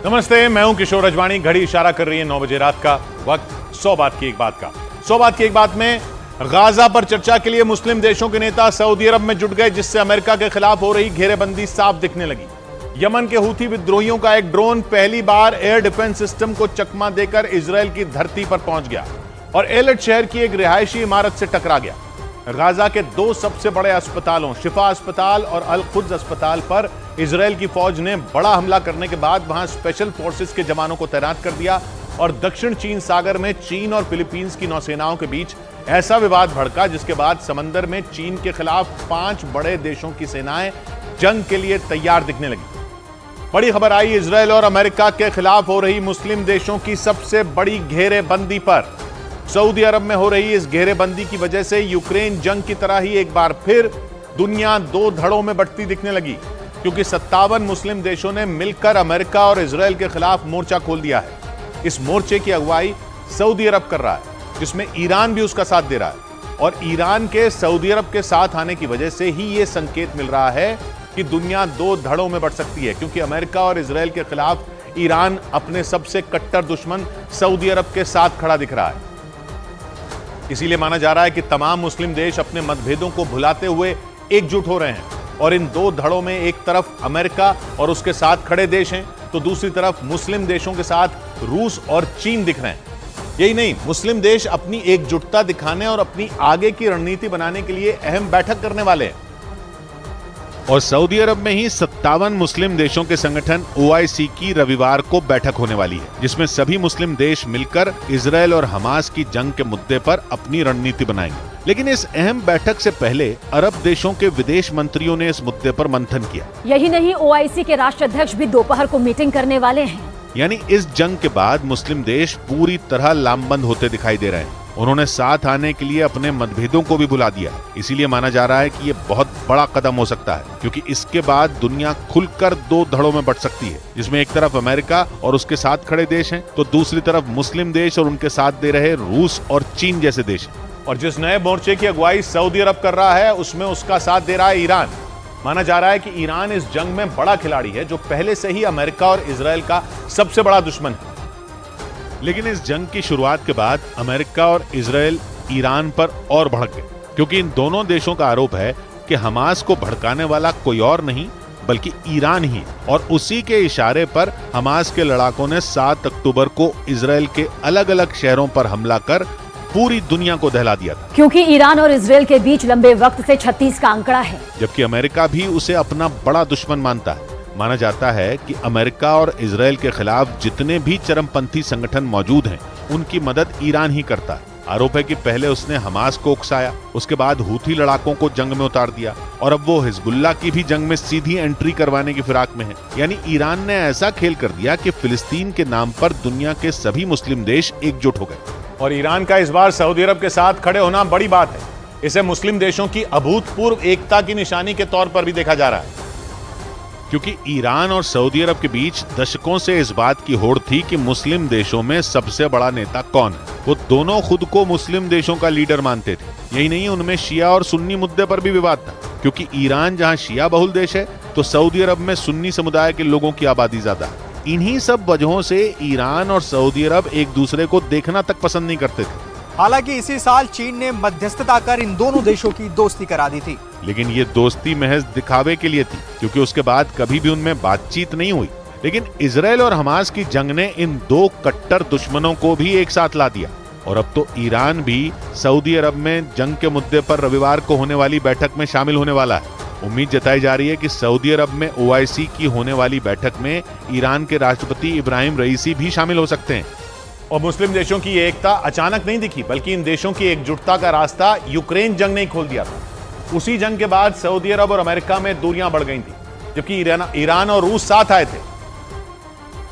नमस्ते, मैं हूं किशोर रजवाणी। घड़ी इशारा कर रही है 9 बजे रात का। वक्त 100 बात की एक बात का। 100 बात की एक बात में गाजा पर चर्चा के लिए मुस्लिम देशों के नेता सऊदी अरब में जुट गए, जिससे अमेरिका के खिलाफ हो रही घेरेबंदी साफ दिखने लगी। यमन के हूथी विद्रोहियों का एक ड्रोन पहली बार एयर डिफेंस सिस्टम को चकमा देकर इजरायल की धरती पर पहुंच गया और एलर्ट शहर की एक रिहायशी इमारत से टकरा गया। गाजा के 2 सबसे बड़े अस्पतालों, शिफा अस्पताल और अल कुद्स अस्पताल पर इजरायल की फौज ने बड़ा हमला करने के बाद वहां स्पेशल फोर्सेस के जवानों को तैनात कर दिया और दक्षिण चीन सागर में चीन और फिलीपींस की नौसेनाओं के बीच ऐसा विवाद भड़का, जिसके बाद समंदर में चीन के खिलाफ 5 बड़े देशों की सेनाएं जंग के लिए तैयार दिखने लगी। बड़ी खबर आई इजरायल और अमेरिका के खिलाफ हो रही मुस्लिम देशों की सबसे बड़ी घेरेबंदी पर। सऊदी अरब में हो रही इस घेरेबंदी की वजह से यूक्रेन जंग की तरह ही एक बार फिर दुनिया 2 धड़ों में बंटती दिखने लगी, क्योंकि 57 मुस्लिम देशों ने मिलकर अमेरिका और इजरायल के खिलाफ मोर्चा खोल दिया है। इस मोर्चे की अगुवाई सऊदी अरब कर रहा है, जिसमें ईरान भी उसका साथ दे रहा है। और ईरान के सऊदी अरब के साथ आने की वजह से ही यह संकेत मिल रहा है कि दुनिया 2 धड़ों में बढ़ सकती है, क्योंकि अमेरिका और इजरायल के खिलाफ ईरान अपने सबसे कट्टर दुश्मन सऊदी अरब के साथ खड़ा दिख रहा है। इसीलिए माना जा रहा है कि तमाम मुस्लिम देश अपने मतभेदों को भुलाते हुए एकजुट हो रहे हैं और इन 2 धड़ों में एक तरफ अमेरिका और उसके साथ खड़े देश हैं, तो दूसरी तरफ मुस्लिम देशों के साथ रूस और चीन दिख रहे हैं। यही नहीं, मुस्लिम देश अपनी एकजुटता दिखाने और अपनी आगे की रणनीति बनाने के लिए अहम बैठक करने वाले हैं। और सऊदी अरब में ही 57 मुस्लिम देशों के संगठन OIC की रविवार को बैठक होने वाली है, जिसमें सभी मुस्लिम देश मिलकर इजरायल और हमास की जंग के मुद्दे पर अपनी रणनीति बनाएंगे। लेकिन इस अहम बैठक से पहले अरब देशों के विदेश मंत्रियों ने इस मुद्दे पर मंथन किया। यही नहीं, OIC के राष्ट्राध्यक्ष भी दोपहर को मीटिंग करने वाले हैं। यानी इस जंग के बाद मुस्लिम देश पूरी तरह लामबंद होते दिखाई दे रहे हैं। उन्होंने साथ आने के लिए अपने मतभेदों को भी भुला दिया। इसीलिए माना जा रहा है कि ये बहुत बड़ा कदम हो सकता है, क्योंकि इसके बाद दुनिया खुलकर 2 धड़ों में बंट सकती है, जिसमें एक तरफ अमेरिका और उसके साथ खड़े देश हैं, तो दूसरी तरफ मुस्लिम देश और उनके साथ दे रहे रूस और चीन जैसे देश हैं। और जिस नए मोर्चे की अगुवाई सऊदी अरब कर रहा है, उसमें उसका साथ दे रहा है ईरान। माना जा रहा है कि ईरान इस जंग में बड़ा खिलाड़ी है, जो पहले से ही अमेरिका और इजरायल का सबसे बड़ा दुश्मन है। लेकिन इस जंग की शुरुआत के बाद अमेरिका और इजरायल ईरान पर और भड़क गए, क्योंकि इन दोनों देशों का आरोप है कि हमास को भड़काने वाला कोई और नहीं बल्कि ईरान ही, और उसी के इशारे पर हमास के लड़ाकों ने 7 अक्टूबर को इजरायल के अलग अलग शहरों पर हमला कर पूरी दुनिया को दहला दिया था। क्योंकि ईरान और इजरायल के बीच लंबे वक्त से 36 का आंकड़ा है, जबकि अमेरिका भी उसे अपना बड़ा दुश्मन मानता है। माना जाता है कि अमेरिका और इजरायल के खिलाफ जितने भी चरमपंथी संगठन मौजूद हैं, उनकी मदद ईरान ही करता है। आरोप है कि पहले उसने हमास को उकसाया, उसके बाद हूथी लड़ाकों को जंग में उतार दिया और अब वो हिजबुल्लाह की भी जंग में सीधी एंट्री करवाने की फिराक में है। यानी ईरान ने ऐसा खेल कर दिया कि फिलिस्तीन के नाम पर दुनिया के सभी मुस्लिम देश एकजुट हो गए। और ईरान का इस बार सऊदी अरब के साथ खड़े होना बड़ी बात है। इसे मुस्लिम देशों की अभूतपूर्व एकता की निशानी के तौर पर भी देखा जा रहा है, क्योंकि ईरान और सऊदी अरब के बीच दशकों से इस बात की होड़ थी कि मुस्लिम देशों में सबसे बड़ा नेता कौन है। वो दोनों खुद को मुस्लिम देशों का लीडर मानते थे। यही नहीं, उनमें शिया और सुन्नी मुद्दे पर भी विवाद था, क्योंकि ईरान जहां शिया बहुल देश है, तो सऊदी अरब में सुन्नी समुदाय के लोगों की आबादी ज्यादा है। इन्हीं सब वजहों से ईरान और सऊदी अरब एक दूसरे को देखना तक पसंद नहीं करते थे। हालांकि इसी साल चीन ने मध्यस्थता कर इन दोनों देशों की दोस्ती करा दी थी, लेकिन ये दोस्ती महज दिखावे के लिए थी, क्योंकि उसके बाद कभी भी उनमें बातचीत नहीं हुई। लेकिन इजरायल और हमास की जंग ने इन 2 कट्टर दुश्मनों को भी एक साथ ला दिया, और अब तो ईरान भी सऊदी अरब में जंग के मुद्दे पर रविवार को होने वाली बैठक में शामिल होने वाला है। उम्मीद जताई जा रही है कि सऊदी अरब में OIC की होने वाली बैठक में ईरान के राष्ट्रपति इब्राहिम रईसी भी शामिल हो सकते हैं। और मुस्लिम देशों की ये एकता अचानक नहीं दिखी, बल्कि इन देशों की एकजुटता का रास्ता यूक्रेन जंग ने खोल दिया था। उसी जंग के बाद सऊदी अरब और अमेरिका में दूरियां बढ़ गई थी, जबकि ईरान और रूस साथ आए थे,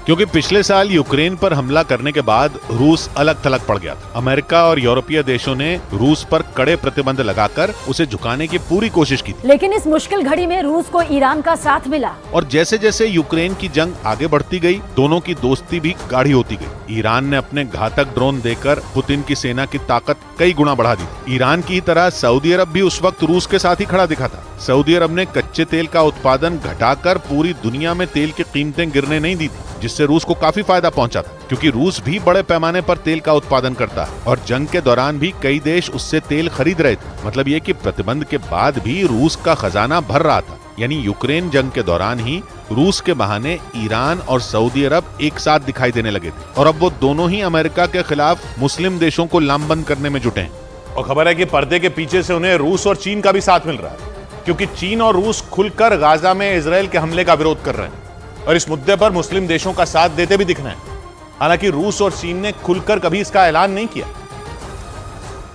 क्योंकि पिछले साल यूक्रेन पर हमला करने के बाद रूस अलग थलग पड़ गया था। अमेरिका और यूरोपीय देशों ने रूस पर कड़े प्रतिबंध लगाकर उसे झुकाने की पूरी कोशिश की थी। लेकिन इस मुश्किल घड़ी में रूस को ईरान का साथ मिला, और जैसे जैसे यूक्रेन की जंग आगे बढ़ती गई, दोनों की दोस्ती भी गाढ़ी होती गई। ईरान ने अपने घातक ड्रोन देकर पुतिन की सेना की ताकत कई गुना बढ़ा दी। ईरान की तरह सऊदी अरब भी उस वक्त रूस के साथ ही खड़ा दिखा था। सऊदी अरब ने कच्चे तेल का उत्पादन घटाकर पूरी दुनिया में तेल की कीमतें गिरने नहीं दी थी, जिससे रूस को काफी फायदा पहुंचा था, क्योंकि रूस भी बड़े पैमाने पर तेल का उत्पादन करता है और जंग के दौरान भी कई देश उससे तेल खरीद रहे थे। मतलब ये कि प्रतिबंध के बाद भी रूस का खजाना भर रहा था। यानी यूक्रेन जंग के दौरान ही रूस के बहाने ईरान और सऊदी अरब एक साथ दिखाई देने लगे थे और अब वो दोनों ही अमेरिका के खिलाफ मुस्लिम देशों को लामबंद करने में जुटे हैं। और खबर है कि पर्दे के पीछे से उन्हें रूस और चीन का भी साथ मिल रहा है, क्योंकि चीन और रूस खुलकर गाजा में इजरायल के हमले का विरोध कर रहे हैं और इस मुद्दे पर मुस्लिम देशों का साथ देते भी दिख रहे हैं। हालांकि रूस और चीन ने खुलकर कभी इसका ऐलान नहीं किया।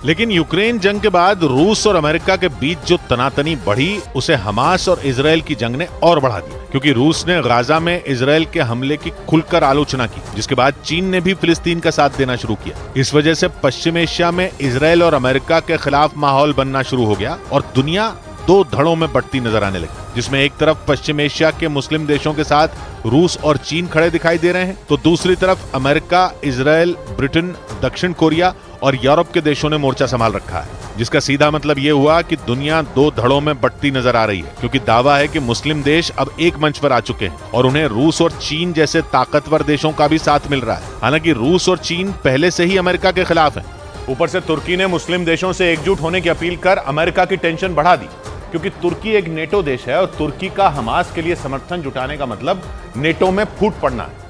लेकिन यूक्रेन जंग के बाद रूस और अमेरिका के बीच जो तनातनी बढ़ी, उसे हमास और इजरायल की जंग ने और बढ़ा दिया, क्योंकि रूस ने गाजा में इजरायल के हमले की खुलकर आलोचना की, जिसके बाद चीन ने भी फिलिस्तीन का साथ देना शुरू किया। इस वजह से पश्चिम एशिया में इजरायल और अमेरिका के खिलाफ माहौल बनना शुरू हो गया और दुनिया दो धड़ों में बढ़ती नजर आने लगी, जिसमें एक तरफ पश्चिम एशिया के मुस्लिम देशों के साथ रूस और चीन खड़े दिखाई दे रहे हैं, तो दूसरी तरफ अमेरिका, इजरायल, ब्रिटेन, दक्षिण कोरिया और यूरोप के देशों ने मोर्चा संभाल रखा है, जिसका सीधा मतलब ये हुआ कि दुनिया दो धड़ों में बढ़ती नजर आ रही है, क्योंकि दावा है कि मुस्लिम देश अब एक मंच पर आ चुके हैं और उन्हें रूस और चीन जैसे ताकतवर देशों का भी साथ मिल रहा है। हालांकि रूस और चीन पहले से ही अमेरिका के खिलाफ हैं। ऊपर से तुर्की ने मुस्लिम देशों से एकजुट होने की अपील कर अमेरिका की टेंशन बढ़ा दी, क्योंकि तुर्की एक नेटो देश है और तुर्की का हमास के लिए समर्थन जुटाने का मतलब नेटो में फूट पड़ना है,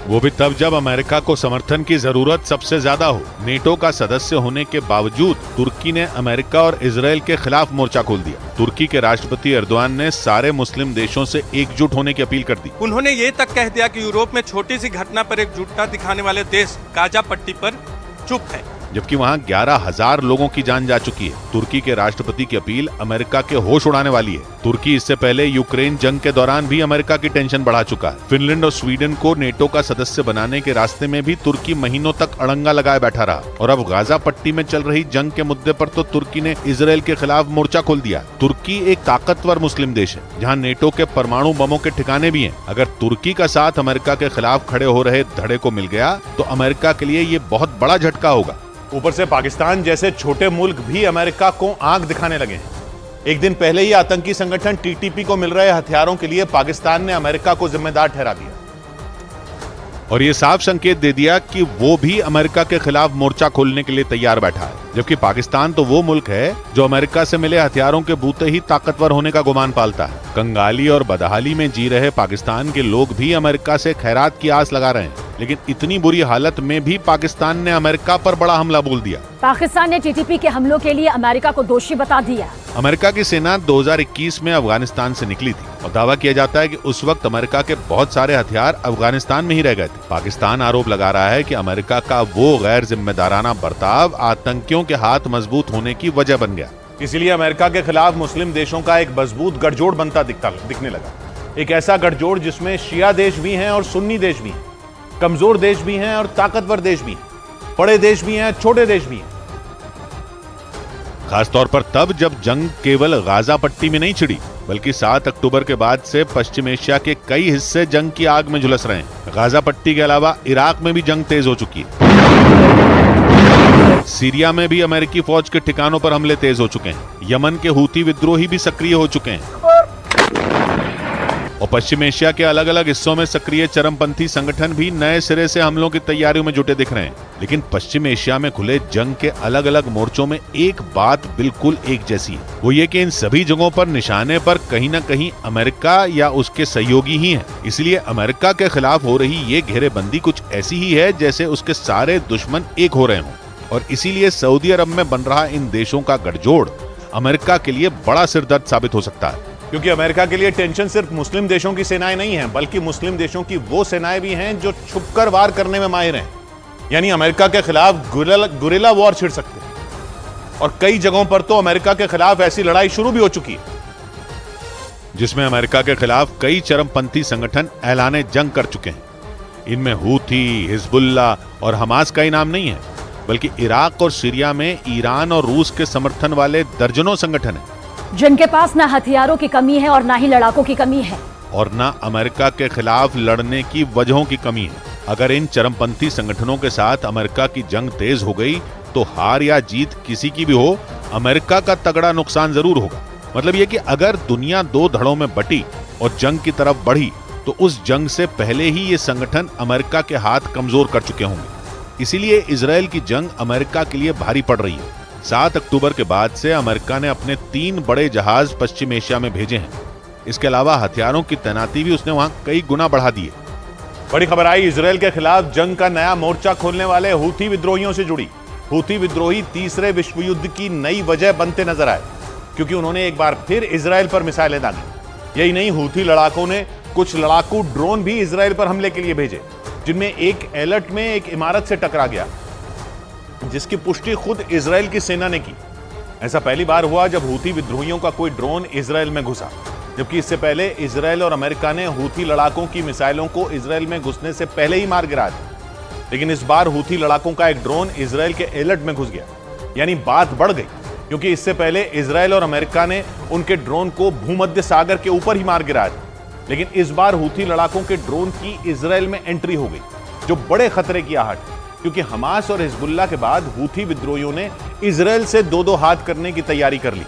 वो भी तब जब अमेरिका को समर्थन की जरूरत सबसे ज्यादा हो। नेटो का सदस्य होने के बावजूद तुर्की ने अमेरिका और इजरायल के खिलाफ मोर्चा खोल दिया। तुर्की के राष्ट्रपति एर्दोआन ने सारे मुस्लिम देशों से एकजुट होने की अपील कर दी। उन्होंने ये तक कह दिया कि यूरोप में छोटी सी घटना पर एकजुटता दिखाने वाले देश गाजा पट्टी पर चुप है, जबकि वहां 11,000 लोगों की जान जा चुकी है। तुर्की के राष्ट्रपति की अपील अमेरिका के होश उड़ाने वाली है। तुर्की इससे पहले यूक्रेन जंग के दौरान भी अमेरिका की टेंशन बढ़ा चुका है। फिनलैंड और स्वीडन को नेटो का सदस्य बनाने के रास्ते में भी तुर्की महीनों तक अड़ंगा लगाए बैठा रहा और अब गाजा पट्टी में चल रही जंग के मुद्दे पर तो तुर्की ने इजरायल के खिलाफ मोर्चा खोल दिया। तुर्की एक ताकतवर मुस्लिम देश है, जहाँ नेटो के परमाणु बमों के ठिकाने भी हैं। अगर तुर्की का साथ अमेरिका के खिलाफ खड़े हो रहे धड़े को मिल गया तो अमेरिका के लिए ये बहुत बड़ा झटका होगा। ऊपर से पाकिस्तान जैसे छोटे मुल्क भी अमेरिका को आंख दिखाने लगे हैं। एक दिन पहले ही आतंकी संगठन टीटीपी को मिल रहे हथियारों के लिए पाकिस्तान ने अमेरिका को जिम्मेदार ठहरा दिया और ये साफ संकेत दे दिया कि वो भी अमेरिका के खिलाफ मोर्चा खोलने के लिए तैयार बैठा है। जबकि पाकिस्तान तो वो मुल्क है जो अमेरिका से मिले हथियारों के बूते ही ताकतवर होने का गुमान पालता है। कंगाली और बदहाली में जी रहे पाकिस्तान के लोग भी अमेरिका से खैरात की आस लगा रहे हैं, लेकिन इतनी बुरी हालत में भी पाकिस्तान ने अमेरिका पर बड़ा हमला बोल दिया। पाकिस्तान ने टीटीपी के हमलों के लिए अमेरिका को दोषी बता दिया। अमेरिका की सेना 2021 में अफगानिस्तान से निकली थी और दावा किया जाता है कि उस वक्त अमेरिका के बहुत सारे हथियार अफगानिस्तान में ही रह गए थे। पाकिस्तान आरोप लगा रहा है कि अमेरिका का वो गैर जिम्मेदाराना बर्ताव आतंकियों के हाथ मजबूत होने की वजह बन गया। इसीलिए अमेरिका के खिलाफ मुस्लिम देशों का एक मजबूत गठजोड़ बनता दिखने लगा। एक ऐसा गठजोड़ जिसमें शिया देश भी हैं और सुन्नी देश भी हैं, कमजोर देश भी हैं और ताकतवर देश भी हैं, बड़े देश भी हैं, छोटे देश भी हैं। खासतौर पर तब जब जंग केवल गाजा पट्टी में नहीं छिड़ी, बल्कि 7 अक्टूबर के बाद से पश्चिम एशिया के कई हिस्से जंग की आग में झुलस रहे हैं। गाजा पट्टी के अलावा इराक में भी जंग तेज हो चुकी है। सीरिया में भी अमेरिकी फौज के ठिकानों पर हमले तेज हो चुके हैं। यमन के हूती विद्रोही भी सक्रिय हो चुके हैं और पश्चिम एशिया के अलग अलग हिस्सों में सक्रिय चरमपंथी संगठन भी नए सिरे से हमलों की तैयारियों में जुटे दिख रहे हैं। लेकिन पश्चिम एशिया में खुले जंग के अलग अलग मोर्चों में एक बात बिल्कुल एक जैसी है, वो ये कि इन सभी जगहों पर निशाने पर कहीं न कहीं अमेरिका या उसके सहयोगी ही हैं। इसलिए अमेरिका के खिलाफ हो रही ये घेरेबंदी कुछ ऐसी ही है जैसे उसके सारे दुश्मन एक हो रहे हों और इसीलिए सऊदी अरब में बन रहा इन देशों का गठजोड़ अमेरिका के लिए बड़ा सिरदर्द साबित हो सकता है। क्योंकि अमेरिका के लिए टेंशन सिर्फ मुस्लिम देशों की सेनाएं नहीं हैं, बल्कि मुस्लिम देशों की वो सेनाएं भी हैं जो छुपकर वार करने में माहिर हैं। यानी अमेरिका के खिलाफ गुरिल्ला वॉर छिड़ सकते हैं और कई जगहों पर तो अमेरिका के खिलाफ ऐसी लड़ाई शुरू भी हो चुकी है, जिसमें अमेरिका के खिलाफ कई चरमपंथी संगठन ऐलाने जंग कर चुके हैं। इनमें हूथी, हिजबुल्ला और हमास का ही नाम नहीं है, बल्कि इराक और सीरिया में ईरान और रूस के समर्थन वाले दर्जनों संगठन हैं, जिनके पास न हथियारों की कमी है और न ही लड़ाकों की कमी है और न अमेरिका के खिलाफ लड़ने की वजहों की कमी है। अगर इन चरमपंथी संगठनों के साथ अमेरिका की जंग तेज हो गई तो हार या जीत किसी की भी हो, अमेरिका का तगड़ा नुकसान जरूर होगा। मतलब यह कि अगर दुनिया दो धड़ों में बटी और जंग की तरफ बढ़ी तो उस जंग से पहले ही ये संगठन अमेरिका के हाथ कमजोर कर चुके होंगे। इसीलिए इजराइल की जंग अमेरिका के लिए भारी पड़ रही है। 7 अक्टूबर के बाद से अमेरिका ने अपने 3 बड़े जहाज पश्चिम एशिया में भेजे हैं। इसके अलावा हथियारों की तैनाती भी उसने वहां कई गुना बढ़ा दी है। बड़ी खबर आई इजराइल के खिलाफ जंग का नया मोर्चा खोलने वाले हूथी विद्रोहियों से जुड़ी। हूथी विद्रोही तीसरे विश्व युद्ध की नई वजह बनते नजर आए, क्योंकि उन्होंने एक बार फिर इजराइल पर मिसाइलें दागी। यही नहीं, हूथी लड़ाकों ने कुछ लड़ाकू ड्रोन भी इजराइल पर हमले के लिए भेजे, जिनमें एक एलर्ट में एक इमारत से टकरा गया, जिसकी पुष्टि खुद इजराइल की सेना ने की। ऐसा पहली बार हुआ जब हूथी विद्रोहियों का कोई ड्रोन इजराइल में घुसा, जबकि इससे पहले इजराइल और अमेरिका ने हूथी लड़ाकों की मिसाइलों को इजराइल में घुसने से पहले ही मार गिराया था। लेकिन इस बार हूथी लड़ाकों का एक ड्रोन इजराइल के एलर्ट में घुस गया, यानी बात बढ़ गई, क्योंकि इससे पहले इजराइल और अमेरिका ने उनके ड्रोन को भूमध्य सागर के ऊपर ही मार गिराया था। लेकिन इस बार हूथी लड़ाकों के ड्रोन की इजराइल में एंट्री हो गई, जो बड़े खतरे की आहट, क्योंकि हमास और हिजबुल्लाह के बाद हूथी विद्रोहियों ने इजराइल से दो हाथ करने की तैयारी कर ली,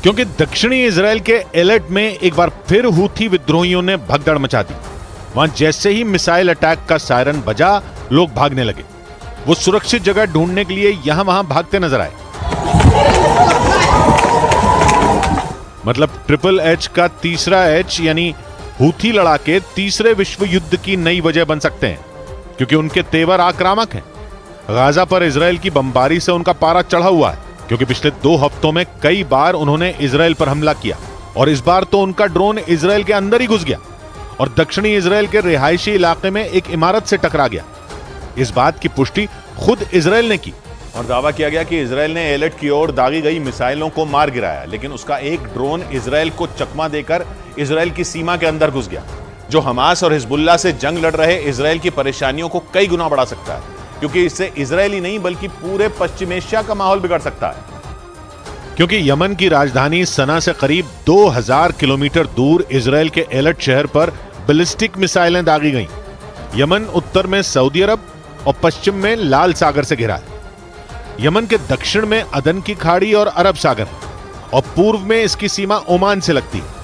क्योंकि दक्षिणी इजराइल के एलर्ट में एक बार फिर हूथी विद्रोहियों ने भगदड़ मचा दी। वहां जैसे ही मिसाइल अटैक का सायरन बजा, लोग भागने लगे। वो सुरक्षित जगह ढूंढने के लिए यहां वहां भागते नजर आए। मतलब ट्रिपल एच का तीसरा एच, यानी हूथी लड़ाके तीसरे विश्व युद्ध की नई वजह बन सकते हैं, क्योंकि उनके तेवर आक्रामक हैं। गाजा पर इजराइल की बमबारी से उनका पारा चढ़ा हुआ है, क्योंकि पिछले 2 हफ्तों में कई बार उन्होंने इजराइल पर हमला किया, और इस बार तो उनका ड्रोन इजराइल के अंदर ही घुस गया और दक्षिणी इजराइल के रिहायशी इलाके में एक इमारत से टकरा गया। इस बात की पुष्टि खुद इजराइल ने की और दावा किया गया कि इजराइल ने एलर्ट की ओर दागी गई मिसाइलों को मार गिराया, लेकिन उसका एक ड्रोन इजराइल को चकमा देकर इजराइल की सीमा के अंदर घुस गया, जो हमास और हिजबुल्लाह से जंग लड़ रहे इजराइल की परेशानियों को कई गुना बढ़ा सकता है, क्योंकि इससे इजराइल ही नहीं बल्कि पूरे पश्चिम एशिया का माहौल बिगड़ सकता है। क्योंकि यमन की राजधानी सना से करीब 2000 किलोमीटर दूर इजराइल के एलर्ट शहर पर बैलिस्टिक मिसाइलें दागी गईं। यमन उत्तर में सऊदी अरब और पश्चिम में लाल सागर से घिरा है। यमन के दक्षिण में अदन की खाड़ी और अरब सागर है, और पूर्व में इसकी सीमा ओमान से लगती है।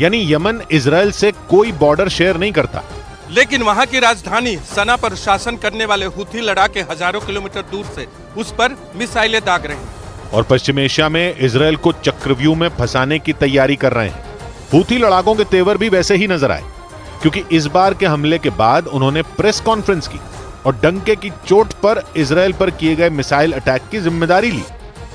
यानी यमन इजराइल से कोई बॉर्डर शेयर नहीं करता। लेकिन वहां की राजधानी सना पर शासन करने वाले हूथी लड़ाके हजारों किलोमीटर दूर से उस पर मिसाइलें दाग रहे हैं और पश्चिम एशिया में इजराइल को चक्रव्यूह में फंसाने की तैयारी कर रहे हैं। हूथी लड़ाकों के तेवर भी वैसे ही नजर आए, क्योंकि इस बार के हमले के बाद उन्होंने प्रेस कॉन्फ्रेंस की और डंके की चोट पर इजराइल पर किए गए मिसाइल अटैक की जिम्मेदारी ली।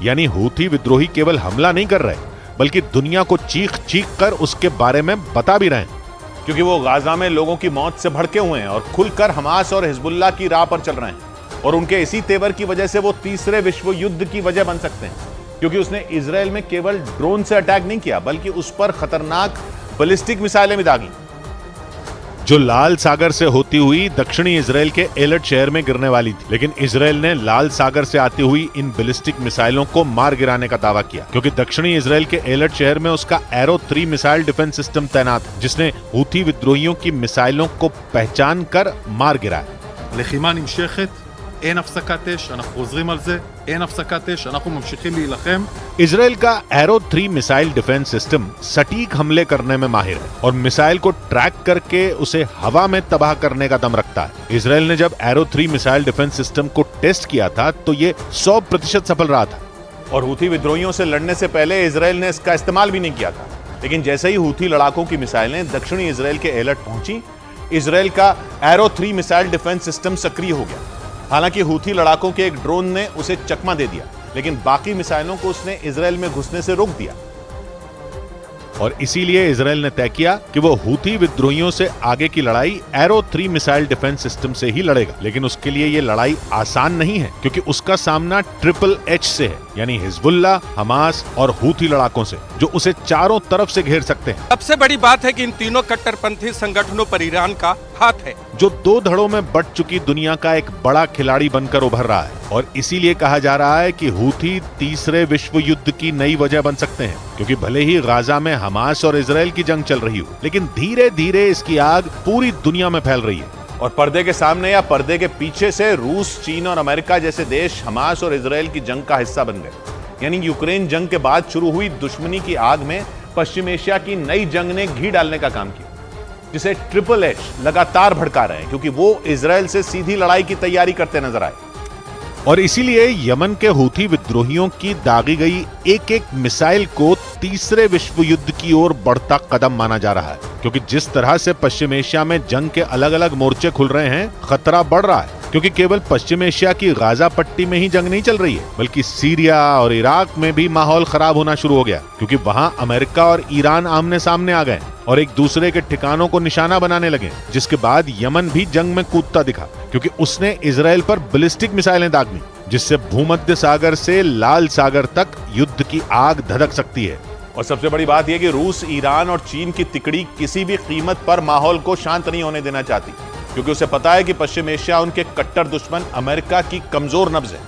यानी हूथी विद्रोही केवल हमला नहीं कर रहे, बल्कि दुनिया को चीख कर उसके बारे में बता भी रहे हैं, क्योंकि वो गाजा में लोगों की मौत से भड़के हुए हैं और खुलकर हमास और हिजबुल्लाह की राह पर चल रहे हैं। और उनके इसी तेवर की वजह से वो तीसरे विश्व युद्ध की वजह बन सकते हैं, क्योंकि उसने इजराइल में केवल ड्रोन से अटैक नहीं किया, बल्कि उस पर खतरनाक बैलिस्टिक मिसाइलें भी दागी, जो लाल सागर से होती हुई दक्षिणी इजराइल के एलर्ट शहर में गिरने वाली थी। लेकिन इजराइल ने लाल सागर से आती हुई इन बैलिस्टिक मिसाइलों को मार गिराने का दावा किया, क्योंकि दक्षिणी इजराइल के एलर्ट शहर में उसका एरो 3 मिसाइल डिफेंस सिस्टम तैनात है, जिसने हूथी विद्रोहियों की मिसाइलों को पहचान कर मार गिराया। לחימה נמשכת, אין הפסקת אש, אנחנו חוזרים על זה, אין הפסקת אש, אנחנו ממשיכים להילחם। इजराइल का एरो 3 मिसाइल डिफेंस सिस्टम सटीक हमले करने में माहिर है और मिसाइल को ट्रैक करके उसे हवा में तबाह करने का दम रखता है। इजराइल ने जब एरो 3 मिसाइल डिफेंस सिस्टम को टेस्ट किया था तो ये 100% सफल रहा था, और हूथी विद्रोहियों से लड़ने से पहले इजराइल ने इसका इस्तेमाल भी नहीं किया था। लेकिन जैसे ही हूथी लड़ाकों की मिसाइलें दक्षिणी इजराइल के एलर्ट पहुंची, इजराइल का एरो 3 मिसाइल डिफेंस सिस्टम सक्रिय हो गया। हालांकि हूथी लड़ाकों के एक ड्रोन ने उसे चकमा दे दिया, लेकिन बाकी मिसाइलों को उसने इजराइल में घुसने से रोक दिया। और इसीलिए इजराइल ने तय किया कि वो हूथी विद्रोहियों से आगे की लड़ाई एरो 3 मिसाइल डिफेंस सिस्टम से ही लड़ेगा। लेकिन उसके लिए ये लड़ाई आसान नहीं है, क्योंकि उसका सामना ट्रिपल एच से है, यानी हिजबुल्लाह, हमास और हूथी लड़ाकों से, जो उसे चारों तरफ से घेर सकते हैं। सबसे बड़ी बात है कि इन तीनों कट्टरपंथी संगठनों पर ईरान का हाथ है, जो 2 धड़ों में बंट चुकी दुनिया का एक बड़ा खिलाड़ी बनकर उभर रहा है। और इसीलिए कहा जा रहा है कि हूथी तीसरे विश्व युद्ध की नई वजह बन सकते हैं, क्योंकि भले ही गाजा में हमास और इजराइल की जंग चल रही हो, लेकिन धीरे धीरे इसकी आग पूरी दुनिया में फैल रही है। और पर्दे के सामने या पर्दे के पीछे से रूस, चीन और अमेरिका जैसे देश हमास और इजराइल की जंग का हिस्सा बन गए। यानी यूक्रेन जंग के बाद शुरू हुई दुश्मनी की आग में पश्चिम एशिया की नई जंग ने घी डालने का काम किया, जिसे ट्रिपल एच लगातार भड़का रहे हैं, क्योंकि वो इजराइल से सीधी लड़ाई की तैयारी करते नजर आए। और इसीलिए यमन के हूथी विद्रोहियों की दागी गई एक एक मिसाइल को तीसरे विश्व युद्ध की ओर बढ़ता कदम माना जा रहा है, क्योंकि जिस तरह से पश्चिम एशिया में जंग के अलग अलग मोर्चे खुल रहे हैं, खतरा बढ़ रहा है। क्योंकि केवल पश्चिम एशिया की गाजा पट्टी में ही जंग नहीं चल रही है, बल्कि सीरिया और इराक में भी माहौल खराब होना शुरू हो गया, क्योंकि वहां अमेरिका और ईरान आमने सामने आ गए और एक दूसरे के ठिकानों को निशाना बनाने लगे। जिसके बाद यमन भी जंग में कूदता दिखा, क्योंकि उसने इजराइल पर बैलिस्टिक मिसाइलें दागी, जिससे भूमध्य सागर से लाल सागर तक युद्ध की आग धधक सकती है। और सबसे बड़ी बात यह कि रूस, ईरान और चीन की तिकड़ी किसी भी कीमत पर माहौल को शांत नहीं होने देना चाहती, क्योंकि उसे पता है कि पश्चिम एशिया उनके कट्टर दुश्मन अमेरिका की कमजोर नब्ज है,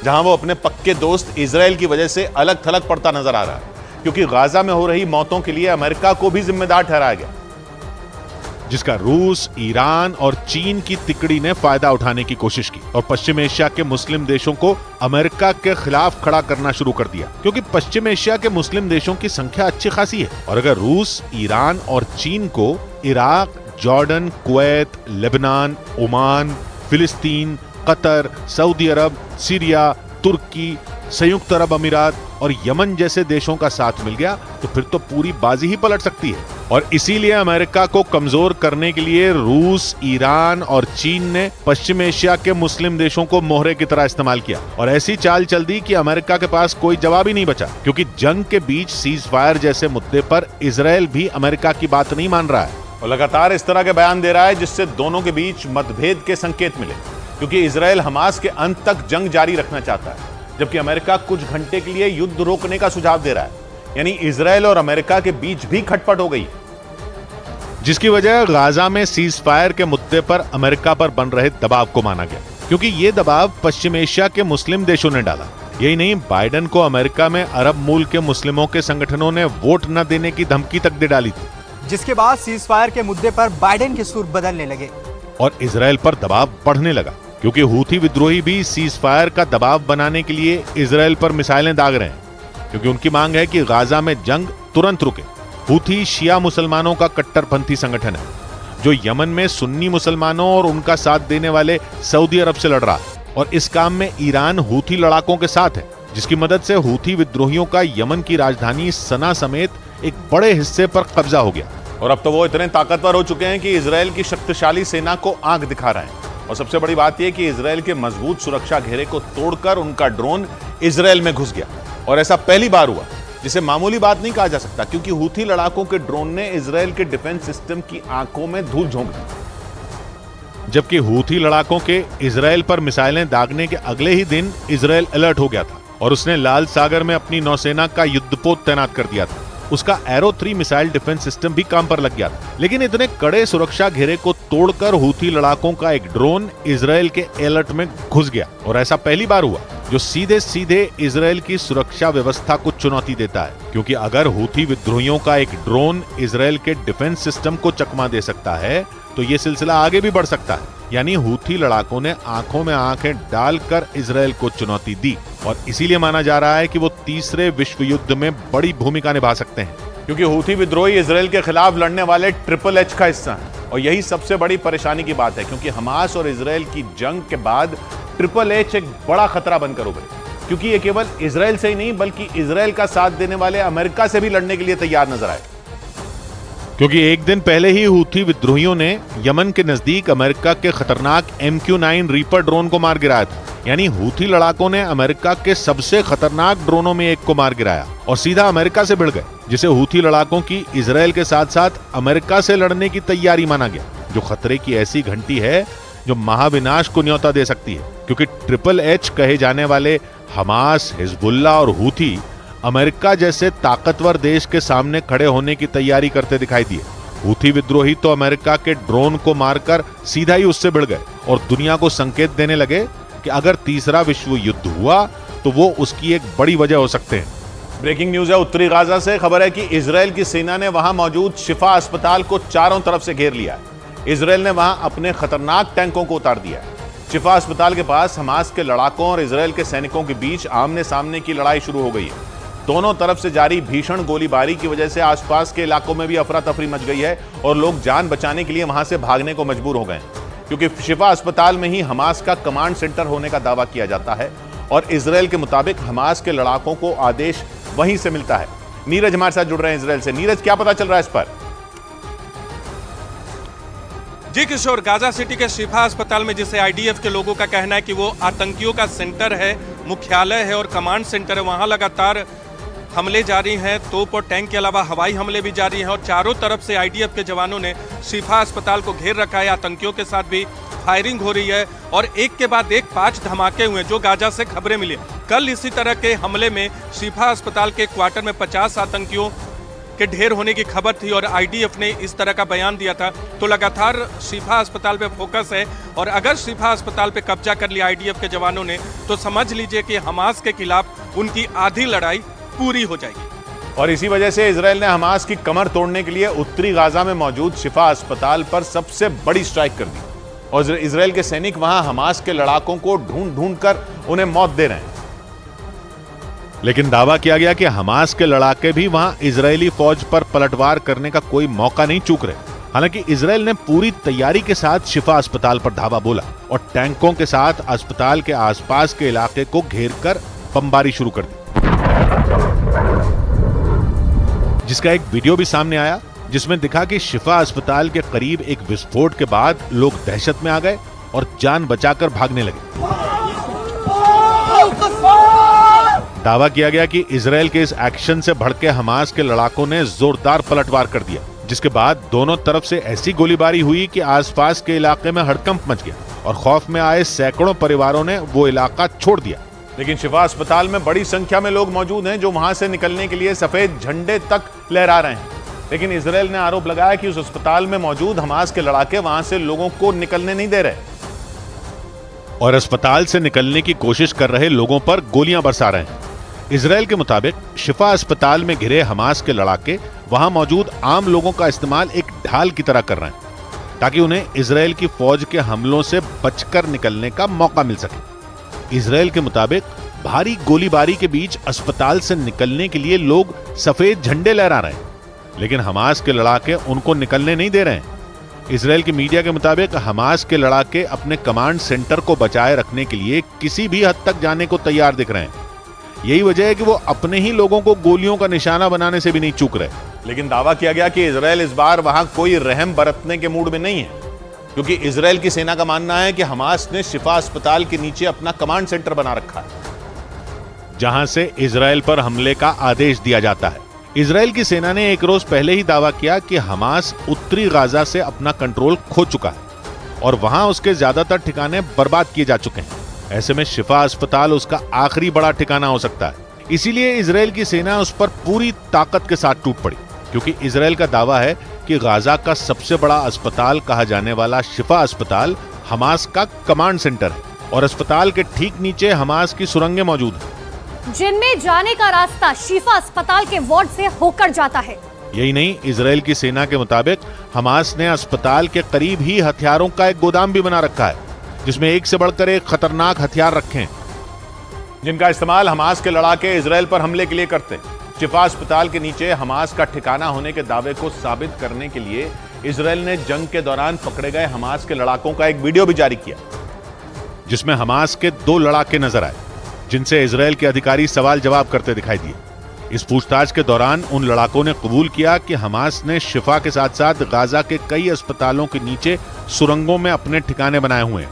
जहां वो अपने पक्के दोस्त इजराइल की वजह से अलग थलग पड़ता नजर आ रहा है। क्योंकि गाजा में हो रही मौतों के लिए अमेरिका को भी जिम्मेदार ठहराया गया, जिसका रूस, ईरान और चीन की तिकड़ी ने फायदा उठाने की कोशिश की और पश्चिम एशिया के मुस्लिम देशों को अमेरिका के खिलाफ खड़ा करना शुरू कर दिया। क्योंकि पश्चिम एशिया के मुस्लिम देशों की संख्या अच्छी खासी है, और अगर रूस, ईरान और चीन को Iraq, Jordan, Kuwait, Lebanon, Oman, फिलिस्तीन, कतर, सऊदी अरब, सीरिया, तुर्की, संयुक्त अरब अमीरात और यमन जैसे देशों का साथ मिल गया, तो फिर तो पूरी बाजी ही पलट सकती है। और इसीलिए अमेरिका को कमजोर करने के लिए रूस, ईरान और चीन ने पश्चिम एशिया के मुस्लिम देशों को मोहरे की तरह इस्तेमाल किया और ऐसी चाल चल दी कि अमेरिका के पास कोई जवाब ही नहीं बचा। क्योंकि जंग के बीच सीज फायर जैसे मुद्दे पर इजराइल भी अमेरिका की बात नहीं मान रहा है और लगातार इस तरह के बयान दे रहा है, जिससे दोनों के बीच मतभेद के संकेत मिले। क्योंकि इजराइल हमास के अंत तक जंग जारी रखना चाहता है, जबकि अमेरिका कुछ घंटे के लिए युद्ध रोकने का सुझाव दे रहा है। यानी इजराइल और अमेरिका के बीच भी खटपट हो गई, जिसकी वजह गाजा में सीज फायर के मुद्दे पर अमेरिका पर बन रहे दबाव को माना गया। क्योंकि ये दबाव पश्चिम एशिया के मुस्लिम देशों ने डाला। यही नहीं, बाइडेन को अमेरिका में अरब मूल के मुस्लिमों के संगठनों ने वोट न देने की धमकी तक दे डाली थी, जिसके बाद सीज फायर के मुद्दे पर बाइडेन के सुर बदलने लगे और इजराइल पर दबाव बढ़ने लगा। क्योंकि हूथी विद्रोही भी सीज फायर का दबाव बनाने के लिए इजराइल पर मिसाइलें दाग रहे हैं, क्योंकि उनकी मांग है कि गाजा में जंग तुरंत रुके। हूथी शिया मुसलमानों का कट्टरपंथी संगठन है, जो यमन में सुन्नी मुसलमानों और उनका साथ देने वाले सऊदी अरब से लड़ रहा है। और इस काम में ईरान हूथी लड़ाकों के साथ है, जिसकी मदद से हूथी विद्रोहियों का यमन की राजधानी सना समेत एक बड़े हिस्से पर कब्जा हो गया। और अब तो वो इतने ताकतवर हो चुके हैं कि इजराइल की शक्तिशाली सेना को आंख दिखा रहे हैं। और सबसे बड़ी बात यह कि इजराइल के मजबूत सुरक्षा घेरे को तोड़कर उनका ड्रोन इजराइल में घुस गया। और ऐसा पहली बार हुआ, जिसे मामूली बात नहीं कहा जा सकता, क्योंकि हूथी लड़ाकों के ड्रोन ने इजराइल के डिफेंस सिस्टम की आंखों में धूल झोंक दी। जबकि हूथी लड़ाकों के इजराइल पर मिसाइलें दागने के अगले ही दिन इजराइल अलर्ट हो गया था और उसने लाल सागर में अपनी नौसेना का युद्धपोत तैनात कर दिया था। उसका एरो 3 मिसाइल डिफेंस सिस्टम भी काम पर लग गया था। लेकिन इतने कड़े सुरक्षा घेरे को तोड़कर हूथी लड़ाकों का एक ड्रोन इजराइल के अलर्ट में घुस गया। और ऐसा पहली बार हुआ जो सीधे सीधे इजराइल की सुरक्षा व्यवस्था को चुनौती देता है। क्योंकि अगर हूथी विद्रोहियों का एक ड्रोन इजराइल के डिफेंस सिस्टम को चकमा दे सकता है, तो ये सिलसिला आगे भी बढ़ सकता है। यानी हूथी लड़ाकों ने आंखों में आंखें डालकर इजराइल को चुनौती दी और इसीलिए माना जा रहा है कि वो तीसरे विश्व युद्ध में बड़ी भूमिका निभा सकते हैं। क्योंकि हूथी विद्रोही इजराइल के खिलाफ लड़ने वाले ट्रिपल एच का हिस्सा हैं और यही सबसे बड़ी परेशानी की बात है। क्योंकि हमास और इजराइल की जंग के बाद ट्रिपल एच एक बड़ा खतरा बनकर उभरे, क्योंकि ये केवल इजराइल से ही नहीं बल्कि इजराइल का साथ देने वाले अमेरिका से भी लड़ने के लिए तैयार नजर आए। क्योंकि एक दिन पहले ही हूथी विद्रोहियों ने यमन के नजदीक अमेरिका के खतरनाक MQ-9 रीपर ड्रोन को मार गिराया था। यानी हूथी लड़ाकों ने अमेरिका के सबसे खतरनाक ड्रोनों में एक को मार गिराया और सीधा अमेरिका से भिड़ गए, जिसे हूथी लड़ाकों की इजराइल के साथ साथ अमेरिका से लड़ने की तैयारी माना गया, जो खतरे की ऐसी घंटी है जो महाविनाश को न्योता दे सकती है। क्योंकि HHH कहे जाने वाले हमास, हिजबुल्लाह और हूथी अमेरिका जैसे ताकतवर देश के सामने खड़े होने की तैयारी करते दिखाई दिए। हूथी विद्रोही तो अमेरिका के ड्रोन को मारकर सीधा ही उससे भिड़ गए और दुनिया को संकेत देने लगे कि अगर तीसरा विश्व युद्ध हुआ तो वो उसकी एक बड़ी वजह हो सकते हैं। ब्रेकिंग न्यूज है उत्तरी गाजा से। खबर है कि इजराइल की सेना ने वहां मौजूद शिफा अस्पताल को चारों तरफ से घेर लिया है। इजराइल ने वहां अपने खतरनाक टैंकों को उतार दिया है। शिफा अस्पताल के पास हमास के लड़ाकों और इजराइल के सैनिकों के बीच आमने सामने की लड़ाई शुरू हो गई है। दोनों तरफ से जारी भीषण गोलीबारी की वजह से आसपास के इलाकों में भी अफरा तफरी मच गई है और लोग जान बचाने के लिए वहां से भागने को मजबूर हो गए, क्योंकि शिफा अस्पताल में ही हमास का कमांड सेंटर होने का दावा किया जाता है और इजराइल के मुताबिक हमास के लड़ाकों को आदेश वहीं से मिलता है। नीरज हमारे साथ जुड़ रहे हैं इजराइल से। नीरज, क्या पता चल रहा है इस पर? जी किशोर, गाजा सिटी के शिफा अस्पताल में, जिसे IDF के लोगों का कहना है कि वो आतंकियों का सेंटर है, मुख्यालय है और कमांड सेंटर है, वहां लगातार हमले जारी हैं। तोप और टैंक के अलावा हवाई हमले भी जारी हैं और चारों तरफ से IDF के जवानों ने शिफा अस्पताल को घेर रखा है। आतंकियों के साथ भी फायरिंग हो रही है और एक के बाद एक 5 धमाके हुए जो गाजा से खबरें मिली। कल इसी तरह के हमले में शिफा अस्पताल के क्वार्टर में 50 आतंकियों के ढेर होने की खबर थी और IDF ने इस तरह का बयान दिया था। तो लगातार शिफा अस्पताल पे फोकस है और अगर शिफा अस्पताल पे कब्जा कर लिया IDF के जवानों ने तो समझ लीजिए कि हमास के खिलाफ उनकी आधी लड़ाई पूरी हो जाएगी। और इसी वजह से इजराइल ने हमास की कमर तोड़ने के लिए उत्तरी गाजा में मौजूद शिफा अस्पताल पर सबसे बड़ी स्ट्राइक कर दी और इजराइल के सैनिक वहां हमास के लड़ाकों को ढूंढ ढूंढ कर उन्हें मौत दे रहे हैं। लेकिन दावा किया गया कि हमास के लड़ाके भी वहां इजरायली फौज पर पलटवार करने का कोई मौका नहीं चूक रहे। हालांकि इजराइल ने पूरी तैयारी के साथ शिफा अस्पताल पर धावा बोला और टैंकों के साथ अस्पताल के आसपास के इलाके को घेर कर बमबारी शुरू कर दी, जिसका एक वीडियो भी सामने आया जिसमें दिखा कि शिफा अस्पताल के करीब एक विस्फोट के बाद लोग दहशत में आ गए और जान बचाकर भागने लगे। दावा किया गया कि इजराइल के इस एक्शन से भड़के हमास के लड़ाकों ने जोरदार पलटवार कर दिया, जिसके बाद दोनों तरफ से ऐसी गोलीबारी हुई कि आसपास के इलाके में हड़कंप मच गया और खौफ में आए सैकड़ों परिवारों ने वो इलाका छोड़ दिया। लेकिन शिफा अस्पताल में बड़ी संख्या में लोग मौजूद हैं जो वहां से निकलने के लिए सफेद झंडे तक लहरा रहे हैं। लेकिन इजराइल ने आरोप लगाया कि उस अस्पताल में मौजूद हमास के लड़ाके वहां से लोगों को निकलने नहीं दे रहे और अस्पताल से निकलने की कोशिश कर रहे लोगों पर गोलियां बरसा रहे हैं। इजराइल के मुताबिक शिफा अस्पताल में घिरे हमास के लड़ाके वहां मौजूद आम लोगों का इस्तेमाल एक ढाल की तरह कर रहे हैं ताकि उन्हें इजराइल की फौज के हमलों से बचकर निकलने का मौका मिल सके। इजराइल के मुताबिक भारी गोलीबारी के बीच अस्पताल से निकलने के लिए लोग सफेद झंडे लहरा रहे हैं, लेकिन हमास के लड़ाके उनको निकलने नहीं दे रहे हैं। इजराइल के मीडिया के मुताबिक हमास के लड़ाके अपने कमांड सेंटर को बचाए रखने के लिए किसी भी हद तक जाने को तैयार दिख रहे हैं। यही वजह है कि वो अपने ही लोगों को गोलियों का निशाना बनाने से भी नहीं चूक रहे। लेकिन दावा किया गया कि इजराइल इस बार वहां कोई रहम बरतने के मूड में नहीं है, क्योंकि इजराइल की सेना का मानना है कि हमास ने शिफा अस्पताल के नीचे अपना कमांड सेंटर बना रखा है, जहां से इजराइल पर हमले का आदेश दिया जाता है। इजराइल की सेना ने एक रोज पहले ही दावा किया कि हमास उत्तरी गाजा से अपना कंट्रोल खो चुका है और वहां उसके ज्यादातर ठिकाने बर्बाद किए जा चुके हैं। ऐसे में शिफा अस्पताल उसका आखिरी बड़ा ठिकाना हो सकता है। इसीलिए इजराइल की सेना उस पर पूरी ताकत के साथ टूट पड़ी, क्योंकि इजराइल का दावा है कि गाजा का सबसे बड़ा अस्पताल कहा जाने वाला शिफा अस्पताल हमास का कमांड सेंटर है और अस्पताल के ठीक नीचे हमास की सुरंगें मौजूद हैं, जिनमें जाने का रास्ता शिफा अस्पताल के वार्ड से होकर जाता है। यही नहीं, इजराइल की सेना के मुताबिक हमास ने अस्पताल के करीब ही हथियारों का एक गोदाम भी बना रखा है, जिसमें एक से बढ़कर एक खतरनाक हथियार रखे हैं, जिनका इस्तेमाल हमास के लड़ाके इजराइल पर हमले के लिए करते हैं। शिफा अस्पताल के नीचे हमास का ठिकाना होने के दावे को साबित करने के लिए इजराइल ने जंग के दौरान पकड़े गए हमास के लड़ाकों का एक वीडियो भी जारी किया, जिसमें हमास के 2 लड़ाके नजर आए, जिनसे इजराइल के अधिकारी सवाल जवाब करते दिखाई दिए। इस पूछताछ के दौरान उन लड़ाकों ने कबूल किया कि हमास ने शिफा के साथ साथ गाजा के कई अस्पतालों के नीचे सुरंगों में अपने ठिकाने बनाए हुए हैं।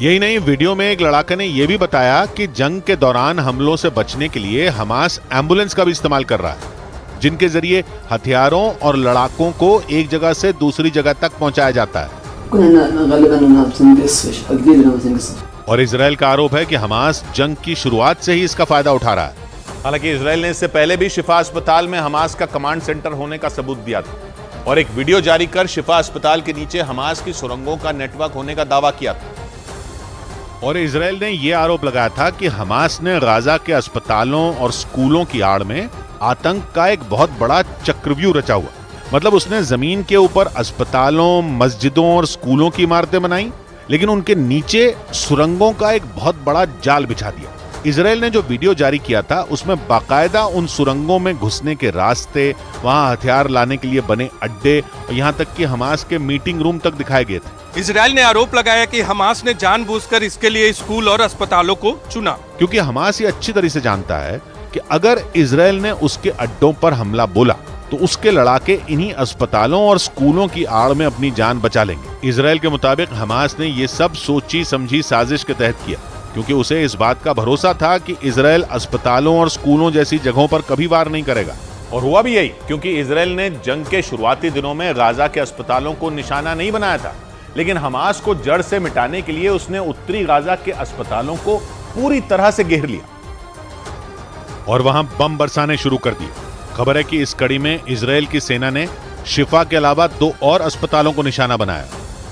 यही नहीं, वीडियो में एक लड़ाके ने यह भी बताया कि जंग के दौरान हमलों से बचने के लिए हमास एम्बुलेंस का भी इस्तेमाल कर रहा है, जिनके जरिए हथियारों और लड़ाकों को एक जगह से दूसरी जगह तक पहुंचाया जाता है। और इजराइल का आरोप है कि हमास जंग की शुरुआत से ही इसका फायदा उठा रहा है। हालांकि इजराइल ने इससे पहले भी शिफा अस्पताल में हमास का कमांड सेंटर होने का सबूत दिया था और एक वीडियो जारी कर शिफा अस्पताल के नीचे हमास की सुरंगों का नेटवर्क होने का दावा किया था। और इजराइल ने यह आरोप लगाया था कि हमास ने गाजा के अस्पतालों और स्कूलों की आड़ में आतंक का एक बहुत बड़ा चक्रव्यूह रचा हुआ। मतलब उसने जमीन के ऊपर अस्पतालों, मस्जिदों और स्कूलों की इमारतें बनाई, लेकिन उनके नीचे सुरंगों का एक बहुत बड़ा जाल बिछा दिया। इजराइल ने जो वीडियो जारी किया था उसमें बाकायदा उन सुरंगों में घुसने के रास्ते, वहां हथियार लाने के लिए बने अड्डे और यहां तक कि हमास के मीटिंग रूम तक दिखाए गए थे। इजराइल ने आरोप लगाया कि हमास ने जानबूझकर इसके लिए स्कूल और अस्पतालों को चुना, क्योंकि हमास ये अच्छी तरह से जानता है कि अगर इजराइल ने उसके अड्डों पर हमला बोला तो उसके लड़ाके इन्हीं अस्पतालों और स्कूलों की आड़ में अपनी जान बचा लेंगे। इजराइल के मुताबिक हमास ने ये सब सोची समझी साजिश के तहत किया, क्योंकि उसे इस बात का भरोसा था कि इजराइल अस्पतालों और स्कूलों जैसी जगहों पर कभी वार नहीं करेगा। और हुआ भी यही, क्योंकि इजराइल ने जंग के शुरुआती दिनों में गाजा के अस्पतालों को निशाना नहीं बनाया था, लेकिन हमास को जड़ से मिटाने के लिए उसने उत्तरी गाजा के अस्पतालों को पूरी तरह से घेर लिया और वहां बम बरसाने शुरू कर दिए। खबर है कि इस कड़ी में इजराइल की सेना ने शिफा के अलावा 2 और अस्पतालों को निशाना बनाया,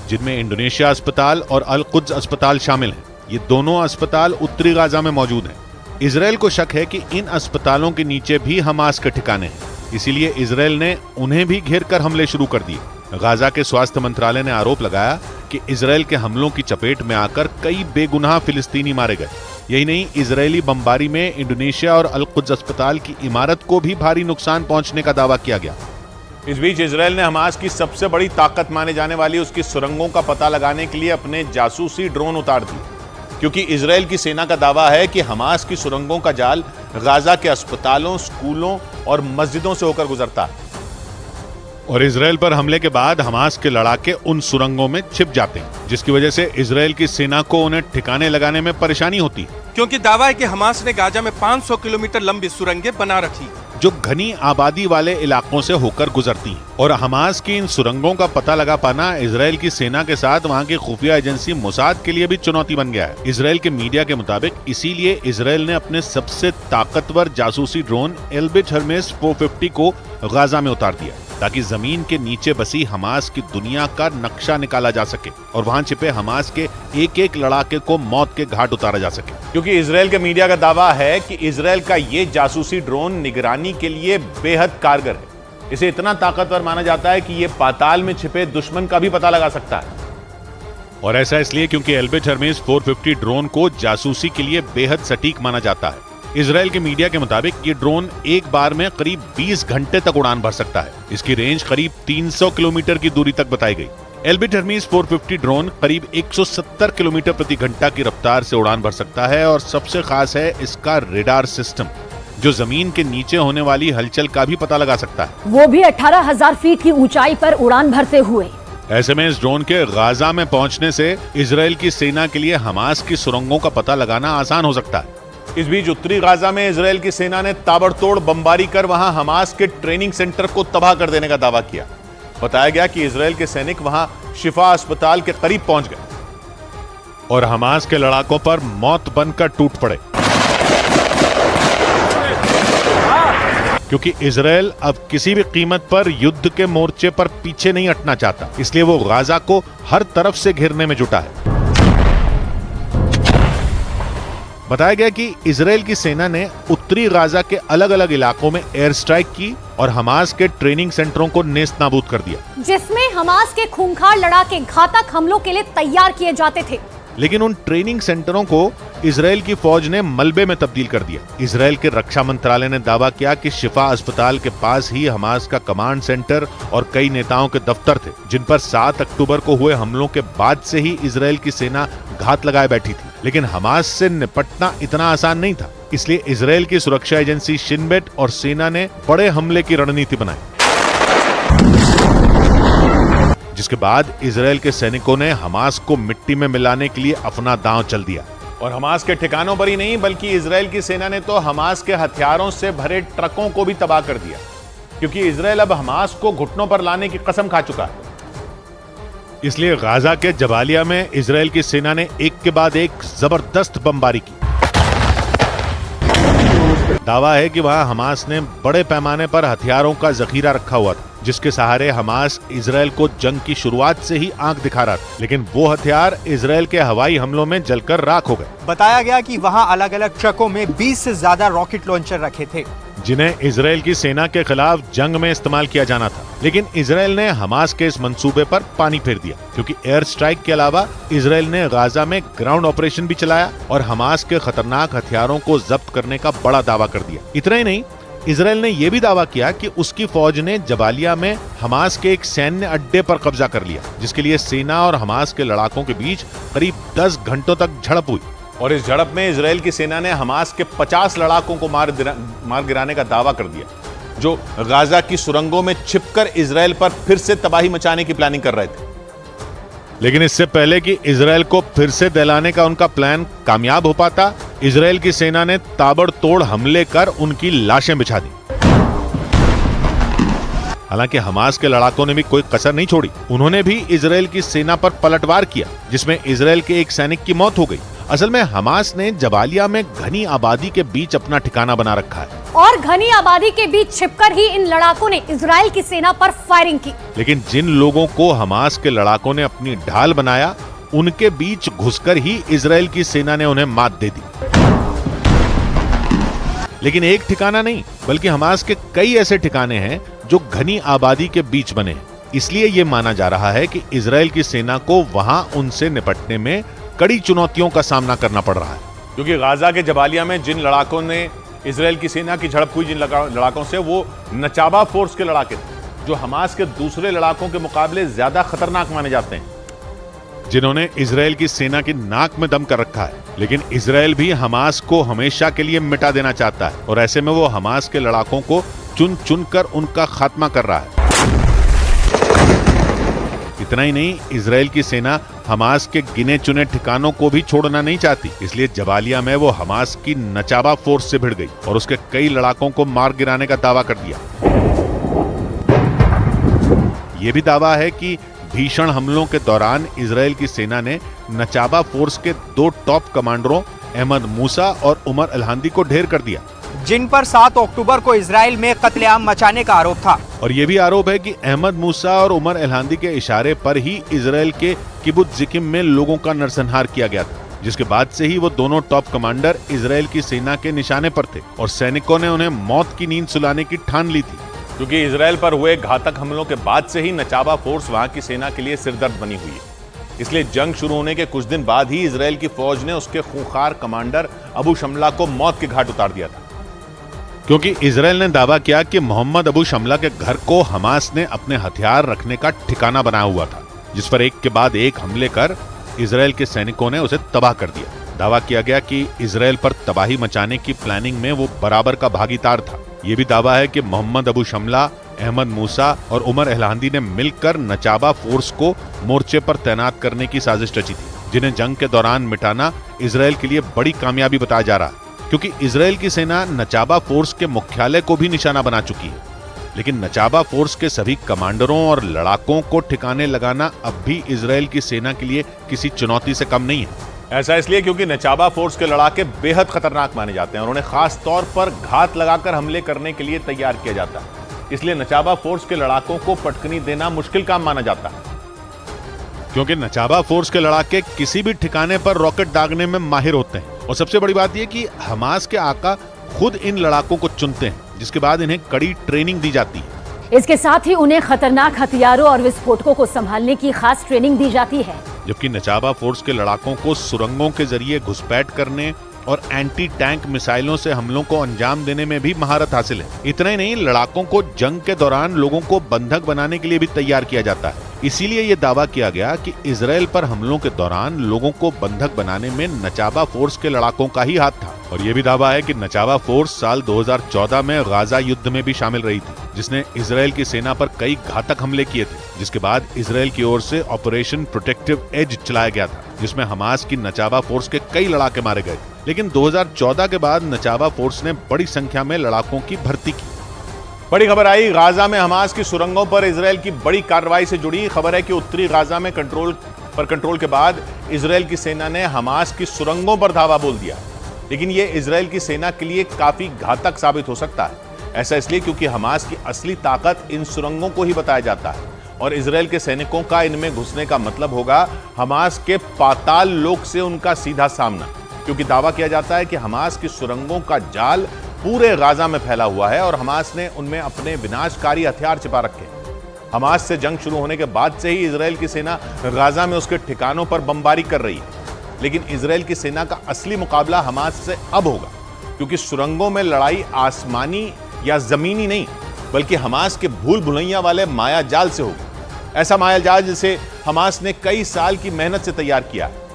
जिनमें इंडोनेशिया अस्पताल और अल कुद्स अस्पताल शामिल हैं। ये दोनों अस्पताल उत्तरी गाजा में मौजूद हैं। इजराइल को शक है कि इन अस्पतालों के नीचे भी हमास के ठिकाने हैं, इसीलिए इजराइल ने उन्हें भी घेर कर हमले शुरू कर दिए। गाजा के स्वास्थ्य मंत्रालय ने आरोप लगाया कि इजराइल के हमलों की चपेट में आकर कई बेगुनाह फिलिस्तीनी मारे गए। यही नहीं, इजरायली बमबारी में इंडोनेशिया और अल कुद्स अस्पताल की इमारत को भी भारी नुकसान पहुंचने का दावा किया गया। इस बीच इजराइल ने हमास की सबसे बड़ी ताकत माने जाने वाली उसकी सुरंगों का पता लगाने के लिए अपने जासूसी ड्रोन उतार दिए, क्योंकि इजराइल की सेना का दावा है कि हमास की सुरंगों का जाल गाजा के अस्पतालों, स्कूलों और मस्जिदों से होकर गुजरता है और इजराइल पर हमले के बाद हमास के लड़ाके उन सुरंगों में छिप जाते हैं, जिसकी वजह से इजराइल की सेना को उन्हें ठिकाने लगाने में परेशानी होती है। क्योंकि दावा है कि हमास ने गाजा में 500 किलोमीटर लंबी सुरंगें बना रखी, जो घनी आबादी वाले इलाकों से होकर गुजरती हैं। और हमास की इन सुरंगों का पता लगा पाना इजराइल की सेना के साथ वहां की खुफिया एजेंसी मोसाद के लिए भी चुनौती बन गया है। इजराइल के मीडिया के मुताबिक इसीलिए इजराइल ने अपने सबसे ताकतवर जासूसी ड्रोन एल्बिट हर्मेस 450 को गाजा में उतार दिया, ताकि जमीन के नीचे बसी हमास की दुनिया का नक्शा निकाला जा सके और वहां छिपे हमास के एक एक लड़ाके को मौत के घाट उतारा जा सके। क्योंकि इजराइल के मीडिया का दावा है कि इजराइल का ये जासूसी ड्रोन निगरानी के लिए बेहद कारगर है। इसे इतना ताकतवर माना जाता है कि ये पाताल में छिपे दुश्मन का भी पता लगा सकता है। और ऐसा इसलिए क्योंकि एल्बिट हर्मेस 450 ड्रोन को जासूसी के लिए बेहद सटीक माना जाता है। इजराइल के मीडिया के मुताबिक ये ड्रोन एक बार में करीब 20 घंटे तक उड़ान भर सकता है। इसकी रेंज करीब 300 किलोमीटर की दूरी तक बताई गई। एल्बिट हर्मेस 450 ड्रोन करीब 170 किलोमीटर प्रति घंटा की रफ्तार से उड़ान भर सकता है और सबसे खास है इसका रेडार सिस्टम, जो जमीन के नीचे होने वाली हलचल का भी पता लगा सकता है, वो भी 18,000 फीट की ऊंचाई पर उड़ान भरते हुए। ऐसे में इस ड्रोन के गाजा में पहुंचने से इजराइल की सेना के लिए हमास की सुरंगों का पता लगाना आसान हो सकता है। इस बीच उत्तरी गाजा में इजराइल की सेना ने ताबड़तोड़ बमबारी कर वहां हमास के ट्रेनिंग सेंटर को तबाह कर देने का दावा किया। बताया गया कि इजराइल के सैनिक वहां शिफा अस्पताल के करीब पहुंच गए और हमास के लड़ाकों पर मौत बनकर टूट पड़े, क्योंकि इजराइल अब किसी भी कीमत पर युद्ध के मोर्चे पर पीछे नहीं हटना चाहता, इसलिए वो गाजा को हर तरफ से घेरने में जुटा है। बताया गया कि इजराइल की सेना ने उत्तरी गाजा के अलग अलग इलाकों में एयर स्ट्राइक की और हमास के ट्रेनिंग सेंटरों को नेस्त नाबूद कर दिया, जिसमें हमास के खूंखार लड़ाके घातक हमलों के लिए तैयार किए जाते थे। लेकिन उन ट्रेनिंग सेंटरों को इजराइल की फौज ने मलबे में तब्दील कर दिया। इजराइल के रक्षा मंत्रालय ने दावा किया कि शिफा अस्पताल के पास ही हमास का कमांड सेंटर और कई नेताओं के दफ्तर थे, जिन पर 7 अक्टूबर को हुए हमलों के बाद से ही इजराइल की सेना घात लगाए बैठी थी। लेकिन हमास से निपटना इतना आसान नहीं था। इसलिए इजराइल की सुरक्षा एजेंसी शिन बेट और सेना ने बड़े हमले की रणनीति बनाई, जिसके बाद इजराइल के सैनिकों ने हमास को मिट्टी में मिलाने के लिए अपना दांव चल दिया। और हमास के ठिकानों पर ही नहीं, बल्कि इजराइल की सेना ने तो हमास के हथियारों से भरे ट्रकों को भी तबाह कर दिया, क्योंकि इजराइल अब हमास को घुटनों पर लाने की कसम खा चुका है। इसलिए गाजा के जबालिया में इजराइल की सेना ने एक के बाद एक जबरदस्त बमबारी की। दावा है कि वहां हमास ने बड़े पैमाने पर हथियारों का जखीरा रखा हुआ था, जिसके सहारे हमास इजराइल को जंग की शुरुआत से ही आंख दिखा रहा था। लेकिन वो हथियार इजराइल के हवाई हमलों में जलकर राख हो गए। बताया गया कि वहां अलग अलग ट्रकों में 20 से ज्यादा रॉकेट लॉन्चर रखे थे, जिन्हें इजराइल की सेना के खिलाफ जंग में इस्तेमाल किया जाना था। लेकिन इजराइल ने हमास के इस मंसूबे पर पानी फेर दिया, क्योंकि एयर स्ट्राइक के अलावा इजराइल ने गाजा में ग्राउंड ऑपरेशन भी चलाया और हमास के खतरनाक हथियारों को जब्त करने का बड़ा दावा कर दिया। इतना ही नहीं, इजराइल ने यह भी दावा किया कि उसकी फौज ने जबालिया में हमास के एक सैन्य अड्डे पर कब्जा कर लिया, जिसके लिए सेना और हमास के लड़ाकों के बीच करीब 10 घंटों तक झड़प हुई। और इस झड़प में इजराइल की सेना ने हमास के 50 लड़ाकों को मार गिराने का दावा कर दिया, जो गाजा की सुरंगों में छिपकर इजराइल पर फिर से तबाही मचाने की प्लानिंग कर रहे थे। लेकिन इससे पहले कि इजराइल को फिर से दहलाने का उनका प्लान कामयाब हो पाता, इजराइल की सेना ने ताबड़तोड़ हमले कर उनकी लाशें बिछा दी। हालांकि हमास के लड़ाकों ने भी कोई कसर नहीं छोड़ी। उन्होंने भी इजराइल की सेना पर पलटवार किया, जिसमें इजराइल के एक सैनिक की मौत हो गई। असल में हमास ने जबालिया में घनी आबादी के बीच अपना ठिकाना बना रखा है, और घनी आबादी के बीच छिपकर ही इन लड़ाकों ने इजराइल की सेना पर फायरिंग की। लेकिन जिन लोगों को हमास के लड़ाकों ने अपनी ढाल बनाया, उनके बीच घुसकर ही इजराइल की सेना ने उन्हें मात दे दी। लेकिन एक ठिकाना नहीं, बल्कि हमास के कई ऐसे ठिकाने हैं जो घनी आबादी के बीच बने हैं। इसलिए यह माना जा रहा है कि इजराइल की सेना को वहां उनसे निपटने में कड़ी चुनौतियों का सामना करना पड़ रहा है, क्योंकि गाजा के जबालिया में जिन लड़ाकों ने इजराइल की सेना की झड़प हुई, जिन लड़ाकों से, वो नचाबा फोर्स के लड़ाके थे, जो हमास के दूसरे लड़ाकों के मुकाबले ज्यादा खतरनाक माने जाते हैं, जिन्होंने इजराइल की सेना की नाक में दम कर रखा है। लेकिन इजराइल भी हमास को हमेशा के लिए मिटा देना चाहता है, और ऐसे में वो हमास के लड़ाकों को चुन चुन कर उनका खात्मा कर रहा है। इतना ही नहीं, इजराइल की सेना हमास के गिने चुने ठिकानों को भी छोड़ना नहीं चाहती। इसलिए जबालिया में वो हमास की नचाबा फोर्स से भिड़ गई और उसके कई लड़ाकों को मार गिराने का दावा कर दिया। यह भी दावा है कि भीषण हमलों के दौरान इजराइल की सेना ने नचाबा फोर्स के 2 टॉप कमांडरों अहमद मूसा और उमर अलहांदी को ढेर कर दिया, जिन पर 7 अक्टूबर को इजराइल में कत्लेआम मचाने का आरोप था। और यह भी आरोप है कि अहमद मूसा और उमर अलहांदी के इशारे पर ही इजराइल के किबुत्ज जिकिम में लोगों का नरसंहार किया गया था, जिसके बाद से ही वो दोनों टॉप कमांडर इजराइल की सेना के निशाने पर थे और सैनिकों ने उन्हें मौत की नींद सुलाने की ठान ली थी, क्योंकि इजराइल पर हुए घातक हमलों के बाद से ही नचाबा फोर्स वहां की सेना के लिए सिरदर्द बनी हुई है। इसलिए जंग शुरू होने के कुछ दिन बाद ही इजराइल की फौज ने उसके खूंखार कमांडर अबू शमला को मौत के घाट उतार दिया था, क्योंकि इजराइल ने दावा किया कि मोहम्मद अबू शमला के घर को हमास ने अपने हथियार रखने का ठिकाना बनाया हुआ था, जिस पर एक के बाद एक हमले कर इजराइल के सैनिकों ने उसे तबाह कर दिया। दावा किया गया कि इजराइल पर तबाही मचाने की प्लानिंग में वो बराबर का भागीदार था। यह भी दावा है कि मोहम्मद अबू शमला, अहमद मूसा और उमर अलहांदी ने मिलकर नचाबा फोर्स को मोर्चे पर तैनात करने की साजिश रची थी, जिन्हें जंग के दौरान मिटाना इजराइल के लिए बड़ी कामयाबी बताया जा रहा है, क्योंकि इजराइल की सेना नचाबा फोर्स के मुख्यालय को भी निशाना बना चुकी है। लेकिन नचाबा फोर्स के सभी कमांडरों और लड़ाकों को ठिकाने लगाना अब भी इजराइल की सेना के लिए किसी चुनौती से कम नहीं है। ऐसा इसलिए क्योंकि नचाबा फोर्स के लड़ाके बेहद खतरनाक माने जाते हैं और उन्हें खास तौर पर घात लगाकर हमले करने के लिए तैयार किया जाता है। इसलिए नचाबा फोर्स के लड़ाकों को पटकनी देना मुश्किल काम माना जाता है, क्योंकि नचाबा फोर्स के लड़ाके किसी भी ठिकाने पर रॉकेट दागने में माहिर होते हैं। और सबसे बड़ी बात यह कि हमास के आका खुद इन लड़ाकों को चुनते हैं, जिसके बाद इन्हें कड़ी ट्रेनिंग दी जाती है। इसके साथ ही उन्हें खतरनाक हथियारों और विस्फोटकों को संभालने की खास ट्रेनिंग दी जाती है। जबकि नचाबा फोर्स के लड़ाकों को सुरंगों के जरिए घुसपैठ करने और एंटी टैंक मिसाइलों से हमलों को अंजाम देने में भी महारत हासिल है। इतना ही नहीं, लड़ाकों को जंग के दौरान लोगों को बंधक बनाने के लिए भी तैयार किया जाता है। इसीलिए ये दावा किया गया कि इजराइल पर हमलों के दौरान लोगों को बंधक बनाने में नचाबा फोर्स के लड़ाकों का ही हाथ था। और ये भी दावा है कि नचाबा फोर्स साल 2014 में गाजा युद्ध में भी शामिल रही थी, जिसने इजराइल की सेना पर कई घातक हमले किए थे, जिसके बाद इजराइल की ओर से ऑपरेशन प्रोटेक्टिव एज चलाया गया था, जिसमें हमास की नचाबा फोर्स के कई लड़ाके मारे गए थे। लेकिन 2014 के बाद नचाबा फोर्स ने बड़ी संख्या में लड़ाकों की भर्ती की। बड़ी खबर आई गाजा में हमास की सुरंगों पर इजराइल की बड़ी कार्रवाई से जुड़ी खबर है कि उत्तरी गाजा में कंट्रोल के बाद इजराइल की सेना ने हमास की सुरंगों पर धावा बोल दिया। लेकिन यह इजराइल की सेना के लिए काफी घातक साबित हो सकता है। ऐसा इसलिए क्योंकि हमास की असली ताकत इन सुरंगों को ही बताया जाता है और इजराइल के सैनिकों का इनमें घुसने का मतलब होगा हमास के पाताल लोक से उनका सीधा सामना, क्योंकि दावा किया जाता है कि हमास की सुरंगों का जाल पूरे गाजा में फैला हुआ है और हमास ने उनमें अपने विनाशकारी हथियार छिपा रखे। हमास से जंग शुरू होने के बाद से ही इजराइल की सेना गाजा में उसके ठिकानों पर बमबारी कर रही है। लेकिन इजराइल की सेना का असली मुकाबला हमास से अब होगा, क्योंकि सुरंगों में लड़ाई आसमानी या जमीनी नहीं बल्कि हमास के भूल भुलैया वाले माया जाल से होगी। ऐसा माया जाल जिसे हमास ने कई साल की मेहनत से तैयार किया है।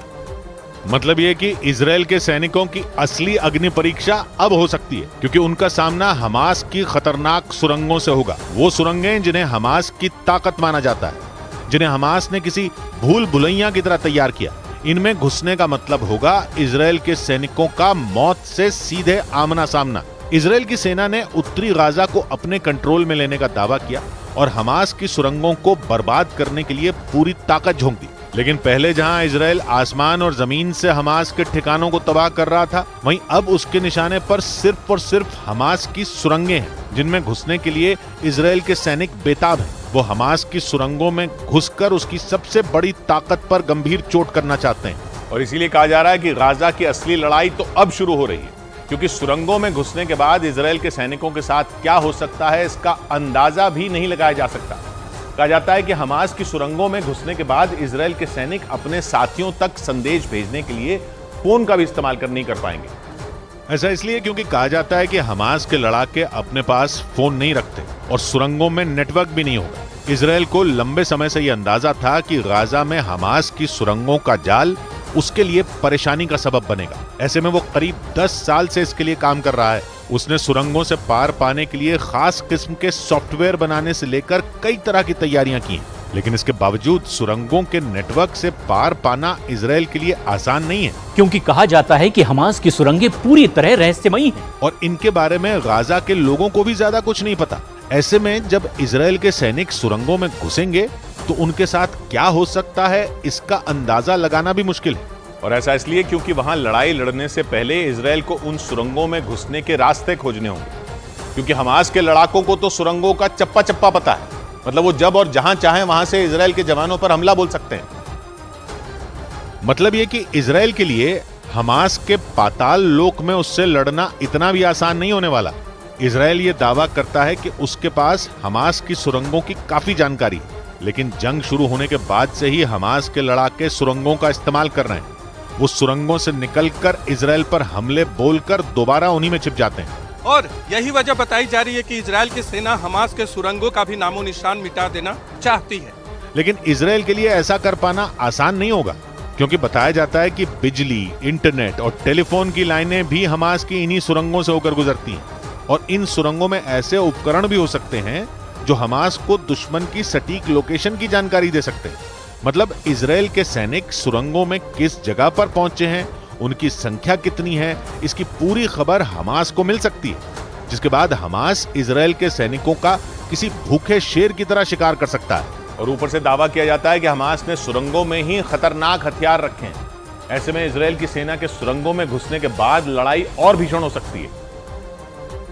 मतलब यह कि इजराइल के सैनिकों की असली अग्नि परीक्षा अब हो सकती है, क्योंकि उनका सामना हमास की खतरनाक सुरंगों से होगा। वो सुरंगें जिन्हें हमास की ताकत माना जाता है, जिन्हें हमास ने किसी भूल भुलैया की तरह तैयार किया। इनमें घुसने का मतलब होगा इजराइल के सैनिकों का मौत से सीधे आमना सामना। इजराइल की सेना ने उत्तरी गाजा को अपने कंट्रोल में लेने का दावा किया और हमास की सुरंगों को बर्बाद करने के लिए पूरी ताकत झोंक दी। लेकिन पहले जहां इजराइल आसमान और जमीन से हमास के ठिकानों को तबाह कर रहा था, वहीं अब उसके निशाने पर सिर्फ और सिर्फ हमास की सुरंगें हैं, जिनमें घुसने के लिए इजराइल के सैनिक बेताब हैं। वो हमास की सुरंगों में घुसकर उसकी सबसे बड़ी ताकत पर गंभीर चोट करना चाहते हैं। और इसीलिए कहा जा रहा है कि गाजा की असली लड़ाई तो अब शुरू हो रही है, क्योंकि सुरंगों में घुसने के बाद इजराइल के सैनिकों के साथ क्या हो सकता है इसका अंदाजा भी नहीं लगाया जा सकता। कहा जाता है कि हमास की सुरंगों में घुसने के बाद इजराइल के सैनिक अपने साथियों तक संदेश भेजने के लिए फोन का भी इस्तेमाल नहीं कर पाएंगे। ऐसा इसलिए क्योंकि कहा जाता है कि हमास के लड़ाके अपने पास फोन नहीं रखते और सुरंगों में नेटवर्क भी नहीं होगा। इजराइल को लंबे समय से यह अंदाजा था कि गाजा में हमास की सुरंगों का जाल उसके लिए परेशानी का सबब बनेगा। ऐसे में वो करीब 10 साल से इसके लिए काम कर रहा है। उसने सुरंगों से पार पाने के लिए खास किस्म के सॉफ्टवेयर बनाने से लेकर कई तरह की तैयारियां की हैं। लेकिन इसके बावजूद सुरंगों के नेटवर्क से पार पाना इजराइल के लिए आसान नहीं है, क्योंकि कहा जाता है कि हमास की सुरंगें पूरी तरह रहस्यमयी हैं और इनके बारे में गाजा के लोगों को भी ज्यादा कुछ नहीं पता। ऐसे में जब इजराइल के सैनिक सुरंगों में घुसेंगे तो उनके साथ क्या हो सकता है इसका अंदाजा लगाना भी मुश्किल है। और ऐसा इसलिए क्योंकि वहां लड़ाई लड़ने से पहले इजराइल को उन सुरंगों में घुसने के रास्ते खोजने होंगे, क्योंकि हमास के लड़ाकों को तो सुरंगों का चप्पा चप्पा पता है। मतलब वो जब और जहां चाहें वहां से इजराइल के जवानों पर हमला बोल सकते हैं। मतलब ये कि इजराइल के लिए हमास के पाताल लोक में उससे लड़ना इतना भी आसान नहीं होने वाला। इजराइल ये दावा करता है कि उसके पास हमास की सुरंगों की काफी जानकारी है, लेकिन जंग शुरू होने के बाद से ही हमास के लड़ाके सुरंगों का इस्तेमाल कर रहे हैं। वो सुरंगों से निकलकर इजराइल पर हमले बोलकर दोबारा उन्हीं में छिप जाते हैं। और यही वजह बताई जा रही है कि इजराइल की सेना हमास के सुरंगों का भी नामो निशान मिटा देना चाहती है। लेकिन इजराइल के लिए ऐसा कर पाना आसान नहीं होगा, क्योंकि बताया जाता है कि बिजली, इंटरनेट और टेलीफोन की लाइनें भी हमास की इन्हीं सुरंगों से होकर गुजरती हैं। और इन सुरंगों में ऐसे उपकरण भी हो सकते हैं जो हमास को दुश्मन की सटीक लोकेशन की जानकारी दे सकते हैं। मतलब इजराइल के सैनिक सुरंगों में किस जगह पर पहुंचे हैं, उनकी संख्या कितनी है, इसकी पूरी खबर हमास को मिल सकती है, जिसके बाद हमास इजराइल के सैनिकों का किसी भूखे शेर की तरह शिकार कर सकता है। और ऊपर से दावा किया जाता है कि हमास ने सुरंगों में ही खतरनाक हथियार रखे हैं। ऐसे में इजराइल की सेना के सुरंगों में घुसने के बाद लड़ाई और भीषण हो सकती है,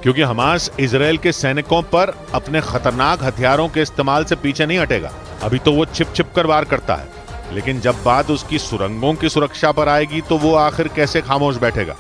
क्योंकि हमास इजराइल के सैनिकों पर अपने खतरनाक हथियारों के इस्तेमाल से पीछे नहीं हटेगा। अभी तो वो छिप छिप कर वार करता है, लेकिन जब बात उसकी सुरंगों की सुरक्षा पर आएगी तो वो आखिर कैसे खामोश बैठेगा।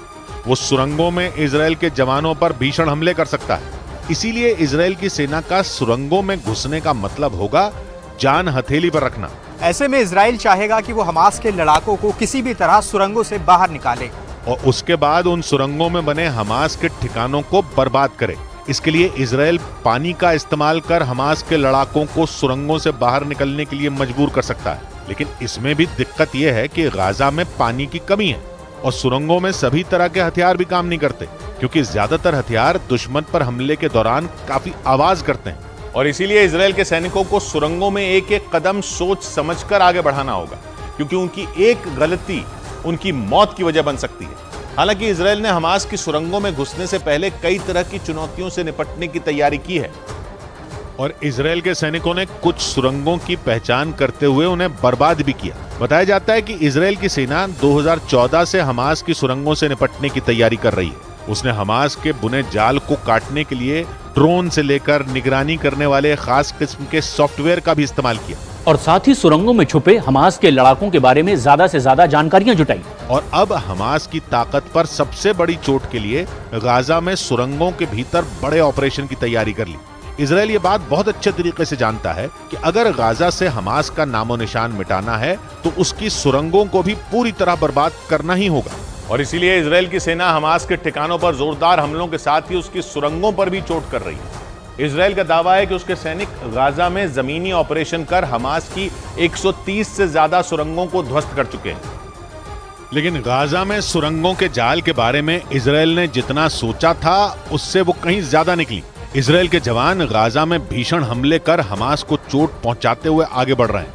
वो सुरंगों में इजराइल के जवानों पर भीषण हमले कर सकता है। इसीलिए इजराइल की सेना का सुरंगों में घुसने का मतलब होगा जान हथेली पर रखना। ऐसे में इजराइल चाहेगा कि वो हमास के लड़ाकों को किसी भी तरह सुरंगों से बाहर निकाले और उसके बाद उन सुरंगों में बने हमास के ठिकानों को बर्बाद करे। इसके लिए इजराइल पानी का इस्तेमाल कर हमास के लड़ाकों को सुरंगों से बाहर निकलने के लिए मजबूर कर सकता है। लेकिन इसमें भी दिक्कत यह है कि गाजा में पानी की कमी है और सुरंगों में सभी तरह के हथियार भी काम नहीं करते, क्योंकि ज्यादातर हथियार दुश्मन पर हमले के दौरान काफी आवाज करते हैं। और इसीलिए इजराइल के सैनिकों को सुरंगों में एक एक कदम सोच समझकर आगे बढ़ाना होगा, क्योंकि उनकी एक गलती उनकी मौत की वजह बन सकती है। हालांकि इजराइल ने हमास की सुरंगों में घुसने से पहले कई तरह की चुनौतियों से निपटने की तैयारी की है और इजराइल के सैनिकों ने कुछ सुरंगों की पहचान करते हुए उन्हें बर्बाद भी किया। बताया जाता है कि इजराइल की सेना 2014 से हमास की सुरंगों से निपटने की तैयारी कर रही है। उसने हमास के बुने जाल को काटने के लिए ड्रोन से लेकर निगरानी करने वाले खास किस्म के सॉफ्टवेयर का भी इस्तेमाल किया और साथ ही सुरंगों में छुपे हमास के लड़ाकों के बारे में ज्यादा से ज्यादा जानकारियां जुटाई। और अब हमास की ताकत पर सबसे बड़ी चोट के लिए गाजा में सुरंगों के भीतर बड़े ऑपरेशन की तैयारी कर ली। इजराइल ये बात बहुत अच्छे तरीके से जानता है कि अगर गाजा से हमास का नामो निशान मिटाना है तो उसकी सुरंगों को भी पूरी तरह बर्बाद करना ही होगा। और इसीलिए इजराइल की सेना हमास के ठिकानों पर जोरदार हमलों के साथ ही उसकी सुरंगों पर भी चोट कर रही है। इजराइल का दावा है कि उसके सैनिक गाजा में जमीनी ऑपरेशन कर हमास की 130 से ज्यादा सुरंगों को ध्वस्त कर चुके हैं। लेकिन गाजा में सुरंगों के जाल के बारे में इजराइल ने जितना सोचा था उससे वो कहीं ज्यादा निकली। इजराइल के जवान गाजा में भीषण हमले कर हमास को चोट पहुंचाते हुए आगे बढ़ रहे हैं,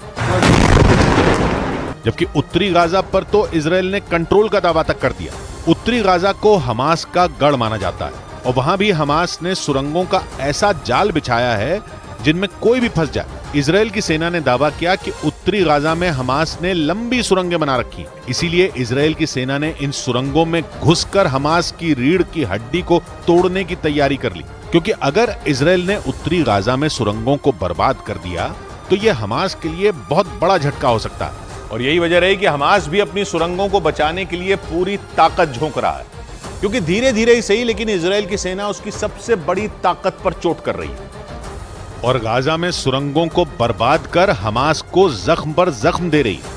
जबकि उत्तरी गाजा पर तो इजराइल ने कंट्रोल का दावा तक कर दिया। उत्तरी गाजा को हमास का गढ़ माना जाता है और वहां भी हमास ने सुरंगों का ऐसा जाल बिछाया है जिनमें कोई भी फंस जाए। इजराइल की सेना ने दावा किया कि उत्तरी गाजा में हमास ने लंबी सुरंगें बना रखी हैं। इसीलिए इजराइल की सेना ने इन सुरंगों में घुसकर हमास की रीढ़ की हड्डी को तोड़ने की तैयारी कर ली, क्योंकि अगर इजराइल ने उत्तरी गाजा में सुरंगों को बर्बाद कर दिया तो यह हमास के लिए बहुत बड़ा झटका हो सकता है। और यही वजह रही कि हमास भी अपनी सुरंगों को बचाने के लिए पूरी ताकत झोंक रहा है, क्योंकि धीरे धीरे ही सही लेकिन इजराइल की सेना उसकी सबसे बड़ी ताकत पर चोट कर रही है और गाजा में सुरंगों को बर्बाद कर हमास को जख्म पर जख्म दे रही है।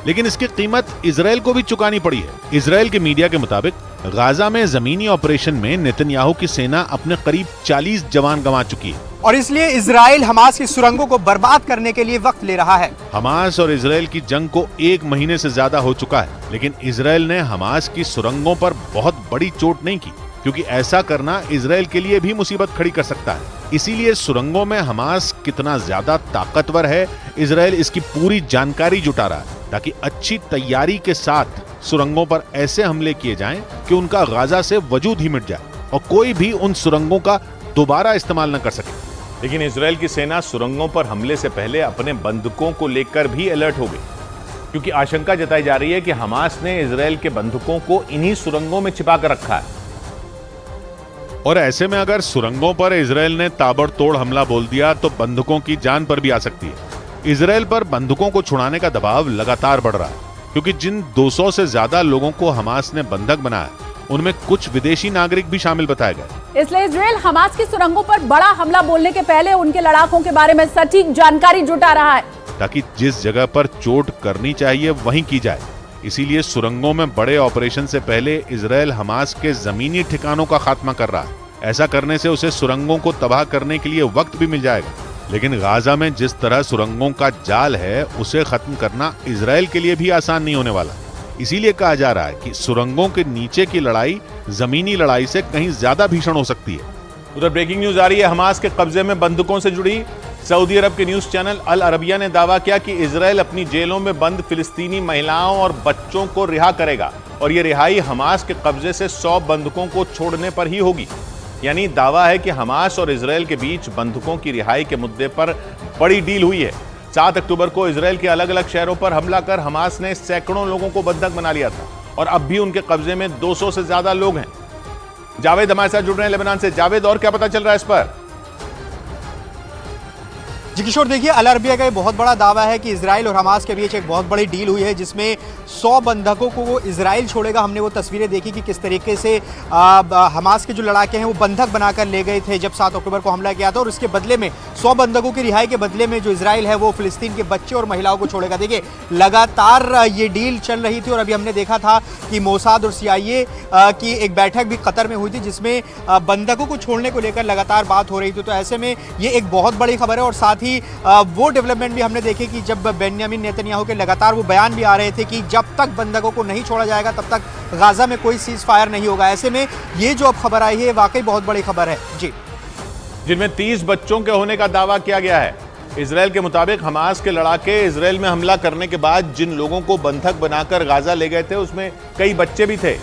लेकिन इसकी कीमत इजराइल को भी चुकानी पड़ी है। इजराइल के मीडिया के मुताबिक गाजा में जमीनी ऑपरेशन में नेतन्याहू की सेना अपने करीब 40 जवान गंवा चुकी है और इसलिए इजराइल हमास की सुरंगों को बर्बाद करने के लिए वक्त ले रहा है। हमास और इजराइल की जंग को 1 महीने से ज्यादा हो चुका है, लेकिन इजराइल ने हमास की सुरंगों पर बहुत बड़ी चोट नहीं की, क्योंकि ऐसा करना इजराइल के लिए भी मुसीबत खड़ी कर सकता है। इसीलिए सुरंगों में हमास कितना ज्यादा ताकतवर है, इजराइल इसकी पूरी जानकारी जुटा रहा है ताकि अच्छी तैयारी के साथ सुरंगों पर ऐसे हमले किए जाएं कि उनका गाजा से वजूद ही मिट जाए और कोई भी उन सुरंगों का दोबारा इस्तेमाल न कर सके। लेकिन इजराइल की सेना सुरंगों पर हमले से पहले अपने बंधुकों को लेकर भी अलर्ट हो गई, क्योंकि आशंका जताई जा रही है कि हमास ने इजराइल के बंधुकों को इन्हीं सुरंगों में छिपा कर रखा है। और ऐसे में अगर सुरंगों पर इजराइल ने ताबड़तोड़ हमला बोल दिया तो बंधुकों की जान पर भी आ सकती है। इजराइल पर बंधुकों को छुड़ाने का दबाव लगातार बढ़ रहा है, क्योंकि जिन 200 से ज्यादा लोगों को हमास ने बंधक बनाया उनमें कुछ विदेशी नागरिक भी शामिल बताए गए। इसलिए इजराइल हमास की सुरंगों पर बड़ा हमला बोलने के पहले उनके लड़ाकों के बारे में सटीक जानकारी जुटा रहा है, ताकि जिस जगह पर चोट करनी चाहिए वहीं की जाए। इसीलिए सुरंगों में बड़े ऑपरेशन से पहले इजराइल हमास के जमीनी ठिकानों का खात्मा कर रहा है। ऐसा करने से उसे सुरंगों को तबाह करने के लिए वक्त भी मिल जाएगा। लेकिन गाजा में जिस तरह सुरंगों का जाल है उसे खत्म करना इजराइल के लिए भी आसान नहीं होने वाला। इसीलिए कहा जा रहा है कि सुरंगों के नीचे की लड़ाई जमीनी लड़ाई से कहीं ज्यादा भीषण हो सकती है। उधर ब्रेकिंग न्यूज आ रही है हमास के कब्जे में बंदूकों से जुड़ी। सऊदी अरब के न्यूज चैनल अल अरबिया ने दावा किया कि इजराइल अपनी जेलों में बंद फिलिस्तीनी महिलाओं और बच्चों को रिहा करेगा और यह रिहाई हमास के कब्जे से 100 बंदूकों को छोड़ने पर ही होगी। यानी दावा है कि हमास और इजराइल के बीच बंदूकों की रिहाई के मुद्दे पर बड़ी डील हुई है। 7 अक्टूबर को इजराइल के अलग अलग शहरों पर हमला कर हमास ने सैकड़ों लोगों को बंधक बना लिया था और अब भी उनके कब्जे में 200 से ज्यादा लोग हैं। जावेद हमारे साथ जुड़ रहे हैं लेबनान से। जावेद, और क्या पता चल रहा है इस पर? जी किशोर, देखिए अल अरबिया का ये बहुत बड़ा दावा है कि इजराइल और हमास के बीच एक बहुत बड़ी डील हुई है जिसमें 100 बंधकों को वो इजराइल छोड़ेगा। हमने वो तस्वीरें देखी कि किस तरीके से हमास के जो लड़ाके हैं वो बंधक बनाकर ले गए थे जब 7 अक्टूबर को हमला किया था, और उसके बदले में 100 बंधकों की रिहाई के बदले में जो इजराइल है वो फिलिस्तीन के बच्चे और महिलाओं को छोड़ेगा। देखिए लगातार ये डील चल रही थी और अभी हमने देखा था कि मोसाद और CIA की एक बैठक भी कतर में हुई थी जिसमें बंधकों को छोड़ने को लेकर लगातार बात हो रही थी। तो ऐसे में ये एक बहुत बड़ी खबर है और साथ ही वो डेवलपमेंट भी हमने देखे कि जब बेंयामिन नेतन्याहू के लगातार वो बयान भी आ रहे थे कि जब तक बंधकों को नहीं छोड़ा जाएगा तब तक गाजा में कोई सीज फायर नहीं होगा। ऐसे में ये जो अब खबर आई है वाकई बहुत बड़ी खबर है जी, जिनमें 30 बच्चों के होने का दावा किया गया है। इजराइल के मुताबिक हमास के लड़ाके इजराइल में हमला करने के बाद जिन लोगों को बंधक बनाकर गाजा ले गए थे उसमें कई बच्चे भी थे,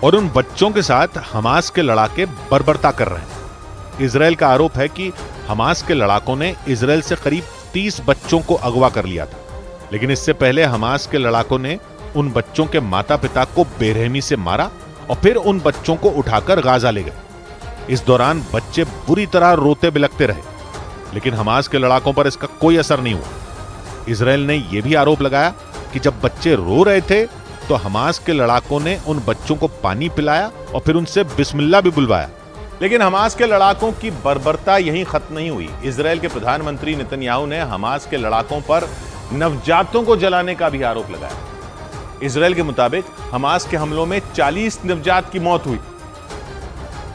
और उन बच्चों के साथ हमास के लड़ाके बर्बरता कर रहे हैं। इजराइल का आरोप है कि हमास के लड़ाकों ने इजराइल से करीब 30 बच्चों को अगवा कर लिया था, लेकिन इससे पहले हमास के लड़ाकों ने उन बच्चों के माता पिता को बेरहमी से मारा और फिर उन बच्चों को उठाकर गाजा ले गए। इस दौरान बच्चे बुरी तरह रोते बिलखते रहे, लेकिन हमास के लड़ाकों पर इसका कोई असर नहीं हुआ। इजराइल ने यह भी आरोप लगाया कि जब बच्चे रो रहे थे तो हमास के लड़ाकों ने उन बच्चों को पानी पिलाया और फिर उनसे बिस्मिल्लाह भी बुलवाया। लेकिन हमास के लड़ाकों की बर्बरता यहीं खत्म नहीं हुई। इजराइल के प्रधानमंत्री नेतन्याहू ने हमास के लड़ाकों पर नवजातों को जलाने का भी आरोप लगाया। इजराइल के मुताबिक हमास के हमलों में 40 नवजात की मौत हुई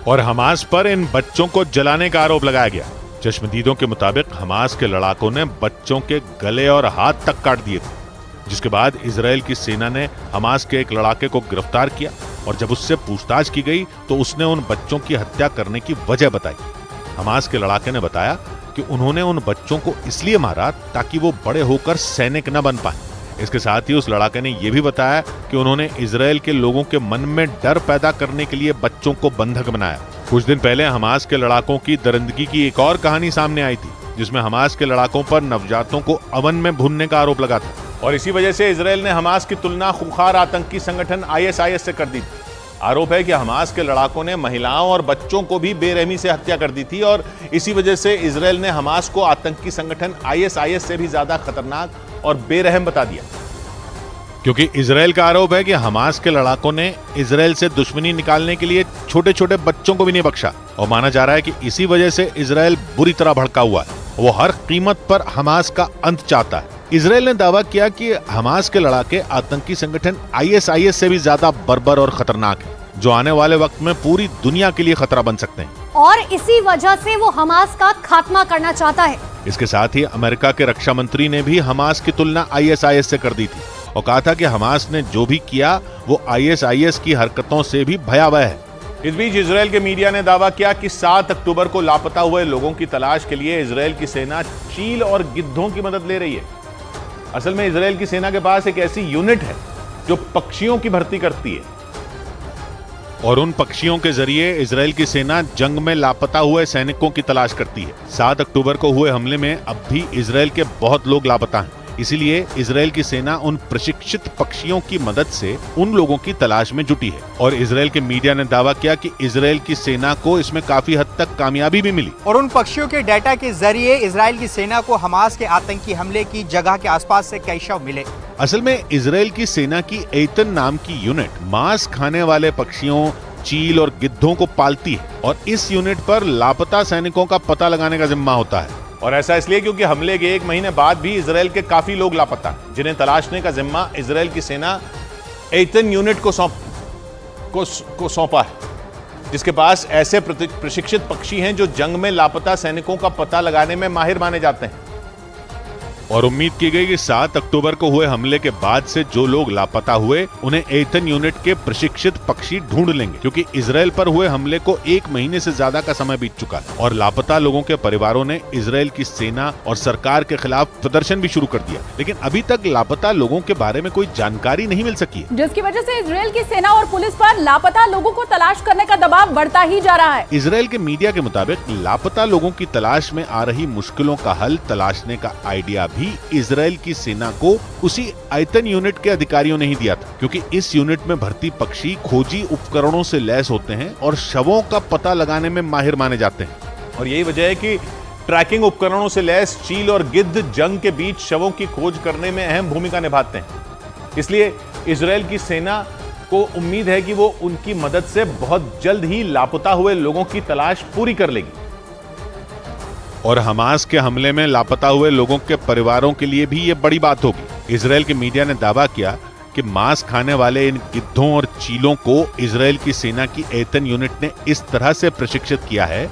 और हमास पर इन बच्चों को जलाने का आरोप लगाया गया। चश्मदीदों के मुताबिक हमास के लड़ाकों ने बच्चों के गले और हाथ तक काट दिए थे, जिसके बाद इजराइल की सेना ने हमास के एक लड़ाके को गिरफ्तार किया और जब उससे पूछताछ की गई तो उसने उन बच्चों की हत्या करने की वजह बताई। हमास के लड़ाके ने बताया कि उन्होंने उन बच्चों को इसलिए मारा ताकि वो बड़े होकर सैनिक न बन पाए। इसके साथ ही उस लड़ाके ने यह भी बताया कि उन्होंने इजराइल के लोगों के मन में डर पैदा करने के लिए बच्चों को बंधक बनाया। कुछ दिन पहले हमास के लड़ाकों की दरिंदगी की एक और कहानी सामने आई थी, जिसमें हमास के लड़ाकों पर नवजातों को अवन में भूनने का आरोप लगा था, और इसी वजह से इजराइल ने हमास की तुलना खूंखार आतंकी संगठन ISIS से कर दी थी। आरोप है कि हमास के लड़ाकों ने महिलाओं और बच्चों को भी बेरहमी से हत्या कर दी थी और इसी वजह से इजराइल ने हमास को आतंकी संगठन ISIS से भी ज्यादा खतरनाक और बेरहम बता दिया, क्योंकि इजराइल का आरोप है कि हमास के लड़ाकों ने इजराइल से दुश्मनी निकालने के लिए छोटे छोटे बच्चों को भी नहीं बख्शा, और माना जा रहा है कि इसी वजह से इजराइल बुरी तरह भड़का हुआ है। वो हर कीमत पर हमास का अंत चाहता है। इजराइल ने दावा किया कि हमास के लड़ाके आतंकी संगठन ISIS से भी ज्यादा बर्बर और खतरनाक है, जो आने वाले वक्त में पूरी दुनिया के लिए खतरा बन सकते हैं, और इसी वजह से वो हमास का खात्मा करना चाहता है। इसके साथ ही अमेरिका के रक्षा मंत्री ने भी हमास की तुलना ISIS से कर दी थी और कहा था कि हमास ने जो भी किया वो ISIS की हरकतों से भी भयावह है। इस बीच इजराइल के मीडिया ने दावा किया कि 7 अक्टूबर को लापता हुए लोगों की तलाश के लिए इजराइल की सेना चील और गिद्धों की मदद ले रही है। असल में इजराइल की सेना के पास एक ऐसी यूनिट है जो पक्षियों की भर्ती करती है, और उन पक्षियों के जरिए इजराइल की सेना जंग में लापता हुए सैनिकों की तलाश करती है। 7 अक्टूबर को हुए हमले में अब भी इजराइल के बहुत लोग लापता हैं, इसीलिए इजराइल की सेना उन प्रशिक्षित पक्षियों की मदद से उन लोगों की तलाश में जुटी है। और इजराइल के मीडिया ने दावा किया कि इजराइल की सेना को इसमें काफी हद तक कामयाबी भी मिली, और उन पक्षियों के डाटा के जरिए इजराइल की सेना को हमास के आतंकी हमले की जगह के आसपास से कई शव मिले। असल में इजराइल की सेना की एतन नाम की यूनिट मांस खाने वाले पक्षियों, चील और गिद्धों को पालती है, और इस यूनिट पर लापता सैनिकों का पता लगाने का जिम्मा होता है। और ऐसा इसलिए क्योंकि हमले के 1 महीने बाद भी इजराइल के काफी लोग लापता हैं, जिन्हें तलाशने का जिम्मा इजराइल की सेना एतन यूनिट को सौंपा है, जिसके पास ऐसे प्रशिक्षित पक्षी हैं जो जंग में लापता सैनिकों का पता लगाने में माहिर माने जाते हैं। और उम्मीद की गई कि 7 अक्टूबर को हुए हमले के बाद से जो लोग लापता हुए उन्हें एतन यूनिट के प्रशिक्षित पक्षी ढूंढ लेंगे, क्योंकि इजराइल पर हुए हमले को 1 महीने से ज्यादा का समय बीत चुका है और लापता लोगों के परिवारों ने इजराइल की सेना और सरकार के खिलाफ प्रदर्शन भी शुरू कर दिया, लेकिन अभी तक लापता लोगों के बारे में कोई जानकारी नहीं मिल सकी है, जिसकी वजह से इजराइल की सेना और पुलिस पर लापता लोगों को तलाश करने का दबाव बढ़ता ही जा रहा है। इजराइल के मीडिया के मुताबिक लापता लोगों की तलाश में आ रही मुश्किलों का हल तलाशने का आइडिया भी इजराइल की सेना को उसी एतन यूनिट के अधिकारियों ने ही दिया था, क्योंकि इस यूनिट में भर्ती पक्षी खोजी उपकरणों से लैस होते हैं और शवों का पता लगाने में माहिर माने जाते हैं। और यही वजह है कि ट्रैकिंग उपकरणों से लैस चील और गिद्ध जंग के बीच शवों की खोज करने में अहम भूमिका निभाते हैं। इसलिए इजराइल की सेना को उम्मीद है कि वो उनकी मदद से बहुत जल्द ही लापता हुए लोगों की तलाश पूरी कर लेगी। और हमास के हमले में लापता हुए लोगों के परिवारों के लिए भी यह बड़ी बात होगी। इजराइल के मीडिया ने दावा किया कि मांस खाने वाले इन गिद्धों और चीलों को इजराइल की सेना की एतन यूनिट ने इस तरह से प्रशिक्षित किया है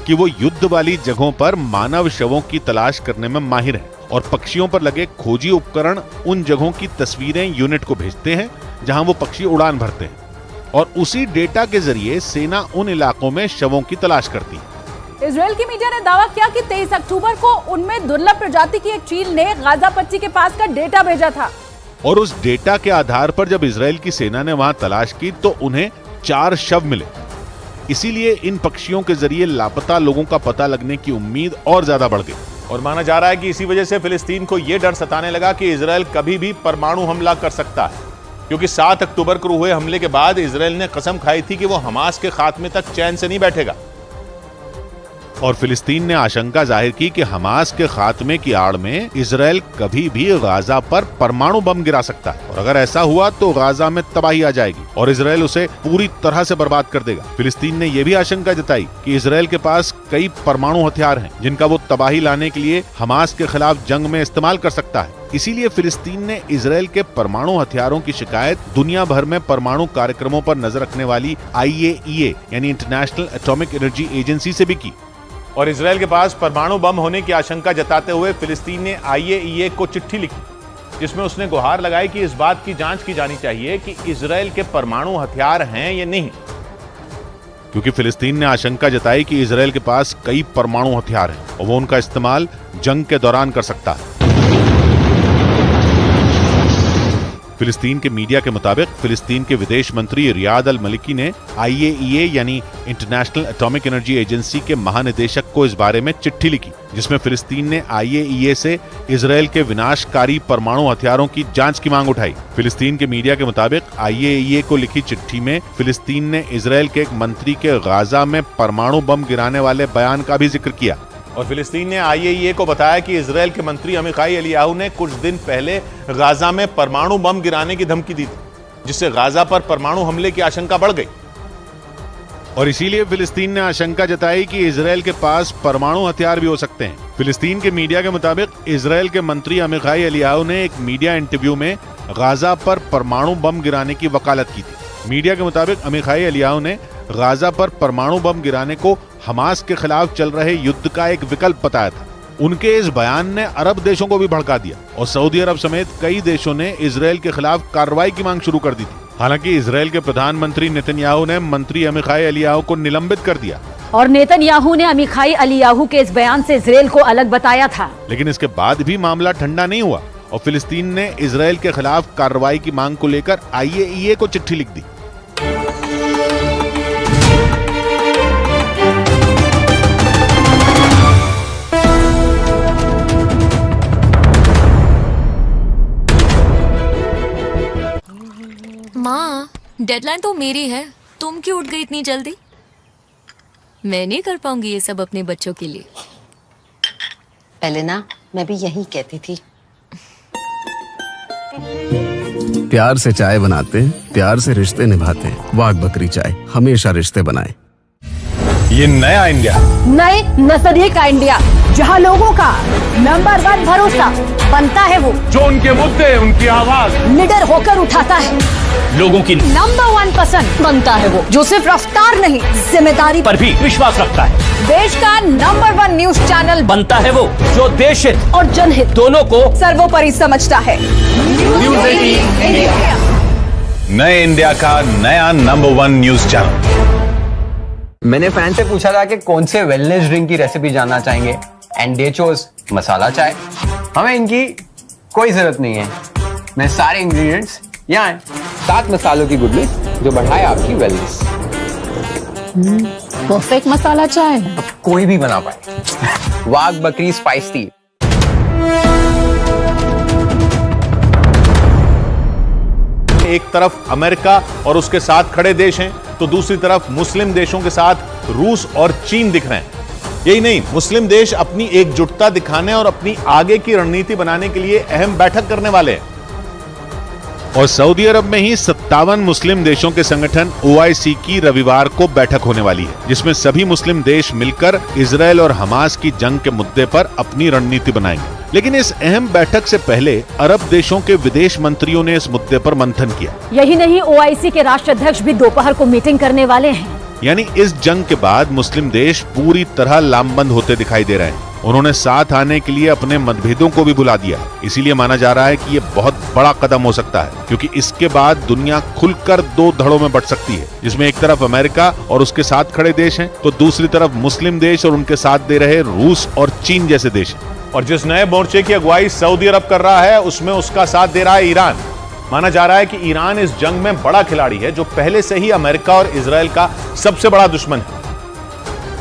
कि वो युद्ध वाली जगहों पर मानव शवों की तलाश करने में माहिर हैं और पक्षियों पर लगे खोजी उपकरण उन जगहों की तस्वीरें यूनिट को भेजते हैं जहां वो पक्षी उड़ान भरते हैं और उसी डेटा के जरिए सेना उन इलाकों में शवों की तलाश करती है। इजराइल की मीडिया ने दावा किया कि 23 अक्टूबर को उनमें दुर्लभ प्रजाति की एक चील ने गाजा पट्टी के पास का डेटा भेजा था और उस डेटा के आधार पर जब इजराइल की सेना ने वहां तलाश की तो उन्हें 4 शव मिले। इसीलिए इन पक्षियों के जरिए लापता लोगों का पता लगने की उम्मीद और ज्यादा बढ़ गई और माना जा रहा है कि इसी वजह से फिलिस्तीन को यह डर सताने लगा कि इजराइल कभी भी परमाणु हमला कर सकता है, क्योंकि 7 अक्टूबर को हुए हमले के बाद इजराइल ने कसम खाई थी कि वो हमास के खात्मे तक चैन से नहीं बैठेगा और फिलिस्तीन ने आशंका जाहिर की कि हमास के खात्मे की आड़ में इजराइल कभी भी गाजा पर परमाणु बम गिरा सकता है और अगर ऐसा हुआ तो गाजा में तबाही आ जाएगी और इजराइल उसे पूरी तरह से बर्बाद कर देगा। फिलिस्तीन ने यह भी आशंका जताई कि इजराइल के पास कई परमाणु हथियार हैं जिनका वो तबाही लाने के लिए हमास के खिलाफ जंग में इस्तेमाल कर सकता है। इसीलिए फिलिस्तीन ने इजराइल के परमाणु हथियारों की शिकायत दुनिया भर में परमाणु कार्यक्रमों पर नजर रखने वाली IAEA यानी इंटरनेशनल एटॉमिक एनर्जी एजेंसी से भी की और इजराइल के पास परमाणु बम होने की आशंका जताते हुए फिलिस्तीन ने IAEA को चिट्ठी लिखी जिसमें उसने गुहार लगाई कि इस बात की जांच की जानी चाहिए कि इजराइल के परमाणु हथियार हैं या नहीं, क्योंकि फिलिस्तीन ने आशंका जताई कि इजराइल के पास कई परमाणु हथियार हैं और वो उनका इस्तेमाल जंग के दौरान कर सकता है। फिलिस्तीन के मीडिया के मुताबिक फिलिस्तीन के विदेश मंत्री रियाद अल मलिकी ने IAEA यानी इंटरनेशनल एटॉमिक एनर्जी एजेंसी के महानिदेशक को इस बारे में चिट्ठी लिखी जिसमें फिलिस्तीन ने IAEA से इजराइल के विनाशकारी परमाणु हथियारों की जांच की मांग उठाई। फिलिस्तीन के मीडिया के मुताबिक IAEA को लिखी चिट्ठी में फिलिस्तीन ने इजराइल के एक मंत्री के गाजा में परमाणु बम गिराने वाले बयान का भी जिक्र किया और फिलिस्तीन ने IAEA को बताया कि इजराइल के मंत्री अमिखाई एलियाहू ने कुछ दिन पहले गाजा में परमाणु बम गिराने की धमकी दी थी, जिससे गाजा पर परमाणु हमले की आशंका बढ़ गई और इसीलिए फिलिस्तीन ने आशंका जताई कि इजराइल के पास परमाणु हथियार भी हो सकते हैं। फिलिस्तीन के मीडिया के मुताबिक इजराइल के मंत्री अमिखाई एलियाहू ने एक मीडिया इंटरव्यू में गाजा पर परमाणु बम गिराने की वकालत की थी। मीडिया के मुताबिक अमिखाई एलियाहू ने गाजा पर परमाणु बम गिराने को हमास के खिलाफ चल रहे युद्ध का एक विकल्प बताया था। उनके इस बयान ने अरब देशों को भी भड़का दिया और सऊदी अरब समेत कई देशों ने इजराइल के खिलाफ कार्रवाई की मांग शुरू कर दी थी। हालांकि इजराइल के प्रधानमंत्री नेतन्याहू ने मंत्री अमिखाई एलियाहू को निलंबित कर दिया और नेतन्याहू ने अमिखाई एलियाहू के इस बयान से इजराइल को अलग बताया था। लेकिन इसके बाद भी मामला ठंडा नहीं हुआ और फिलिस्तीन ने इजराइल के खिलाफ कार्रवाई की मांग को लेकर IAEA को चिट्ठी लिख दी। माँ, डेडलाइन तो मेरी है, तुम क्यों उठ गई इतनी जल्दी? मैं नहीं कर पाऊंगी ये सब अपने बच्चों के लिए। पहले ना मैं भी यही कहती थी। प्यार से चाय बनाते हैं, प्यार से रिश्ते निभाते हैं। वाघ बकरी चाय हमेशा रिश्ते बनाए। ये नया इंडिया, नए नजरिए का इंडिया, जहां लोगों का नंबर 1 भरोसा बनता है वो जो उनके मुद्दे उनकी आवाज निडर होकर उठाता है, लोगों की नंबर 1 पसंद बनता है वो जो सिर्फ रफ्तार नहीं जिम्मेदारी पर भी विश्वास रखता है। देश का नंबर 1 न्यूज चैनल बनता है वो जो देश हित और जनहित दोनों को सर्वोपरि समझता है। न्यूज़ 18 इंडिया, नए इंडिया का नया नंबर 1 न्यूज चैनल। मैंने फैन से पूछा था कि कौन से वेलनेस ड्रिंक की रेसिपी जानना चाहेंगे एंड दे चोज मसाला चाय। हमें इनकी कोई जरूरत नहीं है, मैं सारे इंग्रेडिएंट्स यहाँ हैं। 7 मसालों की गुड लिस्ट जो बढ़ाए आपकी वेलनेस। परफेक्ट मसाला चाय अब कोई भी बना पाए। वाघ बकरी स्पाइस टी। एक तरफ अमेरिका और उसके साथ खड़े देश हैं तो दूसरी तरफ मुस्लिम देशों के साथ रूस और चीन दिख रहे हैं। यही नहीं, मुस्लिम देश अपनी एकजुटता दिखाने और अपनी आगे की रणनीति बनाने के लिए अहम बैठक करने वाले हैं। और सऊदी अरब में ही 57 मुस्लिम देशों के संगठन OIC की रविवार को बैठक होने वाली है, जिसमें सभी मुस्लिम देश मिलकर इजरायल और हमास की जंग के मुद्दे पर अपनी रणनीति बनाएंगे। लेकिन इस अहम बैठक से पहले अरब देशों के विदेश मंत्रियों ने इस मुद्दे पर मंथन किया। यही नहीं, OIC के राष्ट्राध्यक्ष भी दोपहर को मीटिंग करने वाले हैं। यानी इस जंग के बाद मुस्लिम देश पूरी तरह लामबंद होते दिखाई दे रहे हैं। उन्होंने साथ आने के लिए अपने मतभेदों को भी बुला दिया। इसीलिए माना जा रहा है कि ये बहुत बड़ा कदम हो सकता है, क्योंकि इसके बाद दुनिया खुलकर दो धड़ों में बंट सकती है, जिसमें एक तरफ अमेरिका और उसके साथ खड़े देश हैं, तो दूसरी तरफ मुस्लिम देश और उनके साथ दे रहे रूस और चीन जैसे देश हैं। और जिस नए मोर्चे की अगुवाई सऊदी अरब कर रहा है, उसमें उसका साथ दे रहा है ईरान। माना जा रहा है कि ईरान इस जंग में बड़ा खिलाड़ी है, जो पहले से ही अमेरिका और इजरायल का सबसे बड़ा दुश्मन है।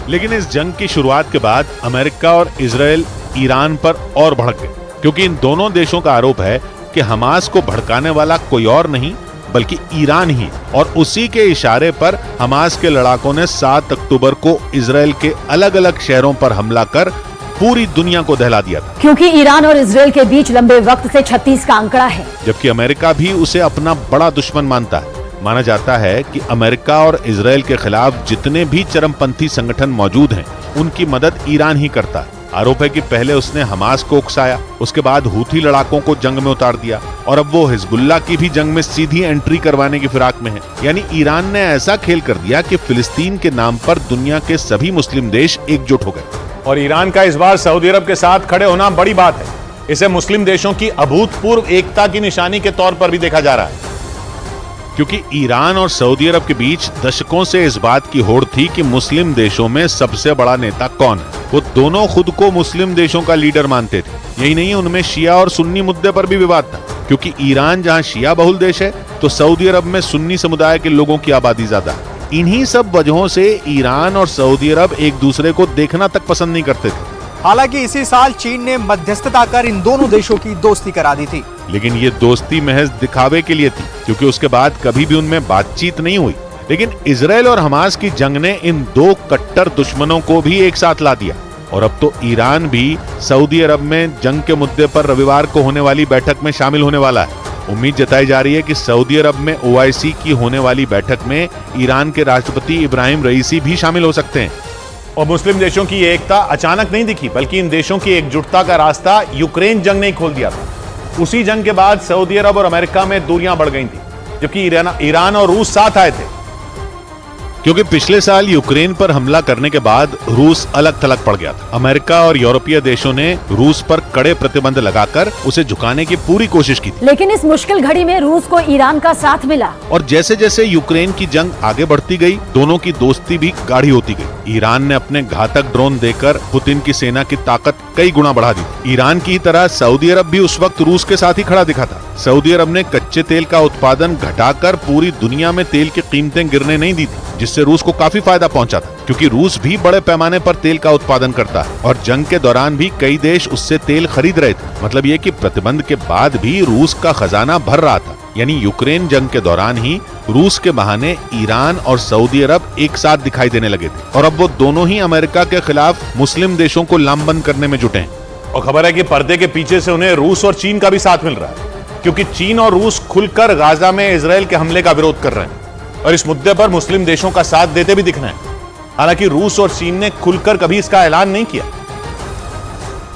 लेकिन इस जंग की शुरुआत के बाद अमेरिका और इजरायल ईरान पर और भड़क गए, क्योंकि इन दोनों देशों का आरोप है कि हमास को भड़काने वाला कोई और नहीं बल्कि ईरान ही, और उसी के इशारे पर हमास के लड़ाकों ने 7 अक्टूबर को इजरायल के अलग अलग शहरों पर हमला कर पूरी दुनिया को दहला दिया था। क्योंकि ईरान और इजरायल के बीच लंबे वक्त से 36 का आंकड़ा है, जबकि अमेरिका भी उसे अपना बड़ा दुश्मन मानता है। माना जाता है कि अमेरिका और इजरायल के खिलाफ जितने भी चरमपंथी संगठन मौजूद हैं, उनकी मदद ईरान ही करता है। आरोप है कि पहले उसने हमास को उकसाया, उसके बाद हूथी लड़ाकों को जंग में उतार दिया, और अब वो हिजबुल्लाह की भी जंग में सीधी एंट्री करवाने की फिराक में है। यानी ईरान ने ऐसा खेल कर दिया कि फिलिस्तीन के नाम पर दुनिया के सभी मुस्लिम देश एकजुट हो गए। और ईरान का इस बार सऊदी अरब के साथ खड़े होना बड़ी बात है। इसे मुस्लिम देशों की अभूतपूर्व एकता की निशानी के तौर पर भी देखा जा रहा है, क्योंकि ईरान और सऊदी अरब के बीच दशकों से इस बात की होड़ थी कि मुस्लिम देशों में सबसे बड़ा नेता कौन है। वो दोनों खुद को मुस्लिम देशों का लीडर मानते थे। यही नहीं, उनमें शिया और सुन्नी मुद्दे पर भी विवाद था, क्योंकि ईरान जहां शिया बहुल देश है, तो सऊदी अरब में सुन्नी समुदाय के लोगों की आबादी ज्यादा है। इन्हीं सब वजहों से ईरान और सऊदी अरब एक दूसरे को देखना तक पसंद नहीं करते थे। हालांकि इसी साल चीन ने मध्यस्थता कर इन दोनों देशों की दोस्ती करा दी थी, लेकिन ये दोस्ती महज दिखावे के लिए थी, क्योंकि उसके बाद कभी भी उनमें बातचीत नहीं हुई। लेकिन इजरायल और हमास की जंग ने इन दो कट्टर दुश्मनों को भी एक साथ ला दिया, और अब तो ईरान भी सऊदी अरब में जंग के मुद्दे पर रविवार को होने वाली बैठक में शामिल होने वाला है। उम्मीद जताई जा रही है कि सऊदी अरब में OIC की होने वाली बैठक में ईरान के राष्ट्रपति इब्राहिम रईसी भी शामिल हो सकते हैं। और मुस्लिम देशों की एकता अचानक नहीं दिखी, बल्कि इन देशों की एकजुटता का रास्ता यूक्रेन जंग ने ही खोल दिया था। उसी जंग के बाद सऊदी अरब और अमेरिका में दूरियां बढ़ गई थी, जबकि ईरान और रूस साथ आए थे, क्योंकि पिछले साल यूक्रेन पर हमला करने के बाद रूस अलग थलग पड़ गया था। अमेरिका और यूरोपीय देशों ने रूस पर कड़े प्रतिबंध लगाकर उसे झुकाने की पूरी कोशिश की थी। लेकिन इस मुश्किल घड़ी में रूस को ईरान का साथ मिला, और जैसे जैसे यूक्रेन की जंग आगे बढ़ती गई, दोनों की दोस्ती भी गाढ़ी होती गई। ईरान ने अपने घातक ड्रोन देकर पुतिन की सेना की ताकत कई गुना बढ़ा दी। ईरान की तरह सऊदी अरब भी उस वक्त रूस के साथ ही खड़ा दिखा था। सऊदी अरब ने कच्चे तेल का उत्पादन घटाकर पूरी दुनिया में तेल की कीमतें गिरने नहीं दी थी, जिससे रूस को काफी फायदा पहुंचा था, क्योंकि रूस भी बड़े पैमाने पर तेल का उत्पादन करता है, और जंग के दौरान भी कई देश उससे तेल खरीद रहे थे। मतलब ये कि प्रतिबंध के बाद भी रूस का खजाना भर रहा था। यानी यूक्रेन जंग के दौरान ही रूस के बहाने ईरान और सऊदी अरब एक साथ दिखाई देने लगे थे, और अब वो दोनों ही अमेरिका के खिलाफ मुस्लिम देशों को लामबंद करने में जुटे हैं। और खबर है कि पर्दे के पीछे से उन्हें रूस और चीन का भी साथ मिल रहा है, क्योंकि चीन और रूस खुलकर गाजा में इजरायल के हमले का विरोध कर रहे हैं, और इस मुद्दे पर मुस्लिम देशों का साथ देते भी दिखना है। हालांकि रूस और चीन ने खुलकर कभी इसका ऐलान नहीं किया।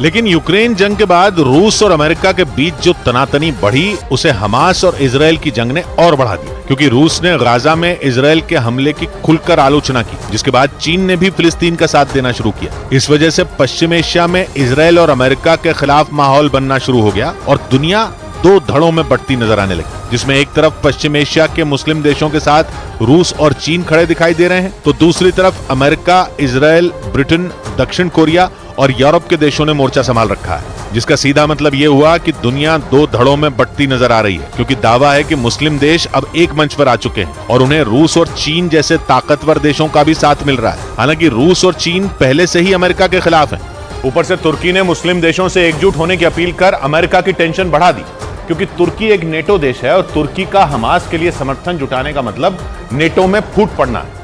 लेकिन यूक्रेन जंग के बाद रूस और अमेरिका के बीच जो तनातनी बढ़ी, उसे हमास और इजरायल की जंग ने और बढ़ा दिया, क्योंकि रूस ने गाजा में इजरायल के हमले की खुलकर आलोचना की, जिसके बाद चीन ने भी फिलिस्तीन का साथ देना शुरू किया। इस वजह से पश्चिम एशिया में इजरायल और अमेरिका के खिलाफ माहौल बनना शुरू हो गया, और दुनिया दो धड़ों में बढ़ती नजर आने लगी, जिसमें एक तरफ पश्चिम एशिया के मुस्लिम देशों के साथ रूस और चीन खड़े दिखाई दे रहे हैं, तो दूसरी तरफ अमेरिका, इजरायल, ब्रिटेन, दक्षिण कोरिया और यूरोप के देशों ने मोर्चा संभाल रखा है, जिसका सीधा मतलब ये हुआ कि दुनिया दो धड़ों में बढ़ती नजर आ रही है, क्योंकि दावा है कि मुस्लिम देश अब एक मंच पर आ चुके हैं और उन्हें रूस और चीन जैसे ताकतवर देशों का भी साथ मिल रहा है। हालांकि रूस और चीन पहले से ही अमेरिका के खिलाफ हैं। ऊपर से तुर्की ने मुस्लिम देशों से एकजुट होने की अपील कर अमेरिका की टेंशन बढ़ा दी, क्योंकि तुर्की एक नेटो देश है और तुर्की का हमास के लिए समर्थन जुटाने का मतलब नेटो में फूट पड़ना है।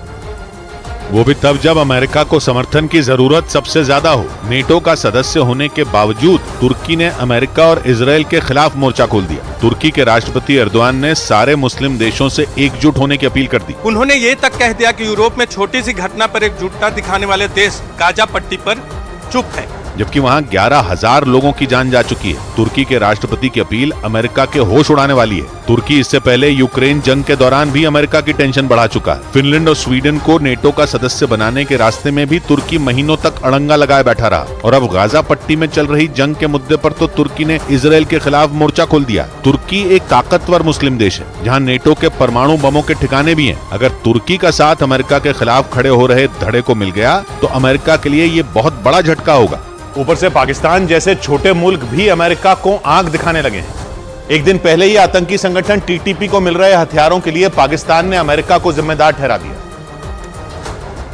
वो भी तब जब अमेरिका को समर्थन की जरूरत सबसे ज्यादा हो। नेटो का सदस्य होने के बावजूद तुर्की ने अमेरिका और इजराइल के खिलाफ मोर्चा खोल दिया। तुर्की के राष्ट्रपति एर्दोआन ने सारे मुस्लिम देशों से एकजुट होने की अपील कर दी। उन्होंने ये तक कह दिया कि यूरोप में छोटी सी घटना पर एकजुटता दिखाने वाले देश गाजा पट्टी पर चुप है, जबकि वहां 11,000 लोगों की जान जा चुकी है। तुर्की के राष्ट्रपति की अपील अमेरिका के होश उड़ाने वाली है। तुर्की इससे पहले यूक्रेन जंग के दौरान भी अमेरिका की टेंशन बढ़ा चुका है। फिनलैंड और स्वीडन को नेटो का सदस्य बनाने के रास्ते में भी तुर्की महीनों तक अड़ंगा लगाए बैठा रहा और अब गाजा पट्टी में चल रही जंग के मुद्दे पर तो तुर्की ने इजराइल के खिलाफ मोर्चा खोल दिया। तुर्की एक ताकतवर मुस्लिम देश है जहाँ नेटो के परमाणु बमों के ठिकाने भी हैं। अगर तुर्की का साथ अमेरिका के खिलाफ खड़े हो रहे धड़े को मिल गया तो अमेरिका के लिए ये बहुत बड़ा झटका होगा। ऊपर से पाकिस्तान जैसे छोटे मुल्क भी अमेरिका को आंख दिखाने लगे हैं। एक दिन पहले ही आतंकी संगठन टीटीपी को मिल रहे हथियारों के लिए पाकिस्तान ने अमेरिका को जिम्मेदार ठहरा दिया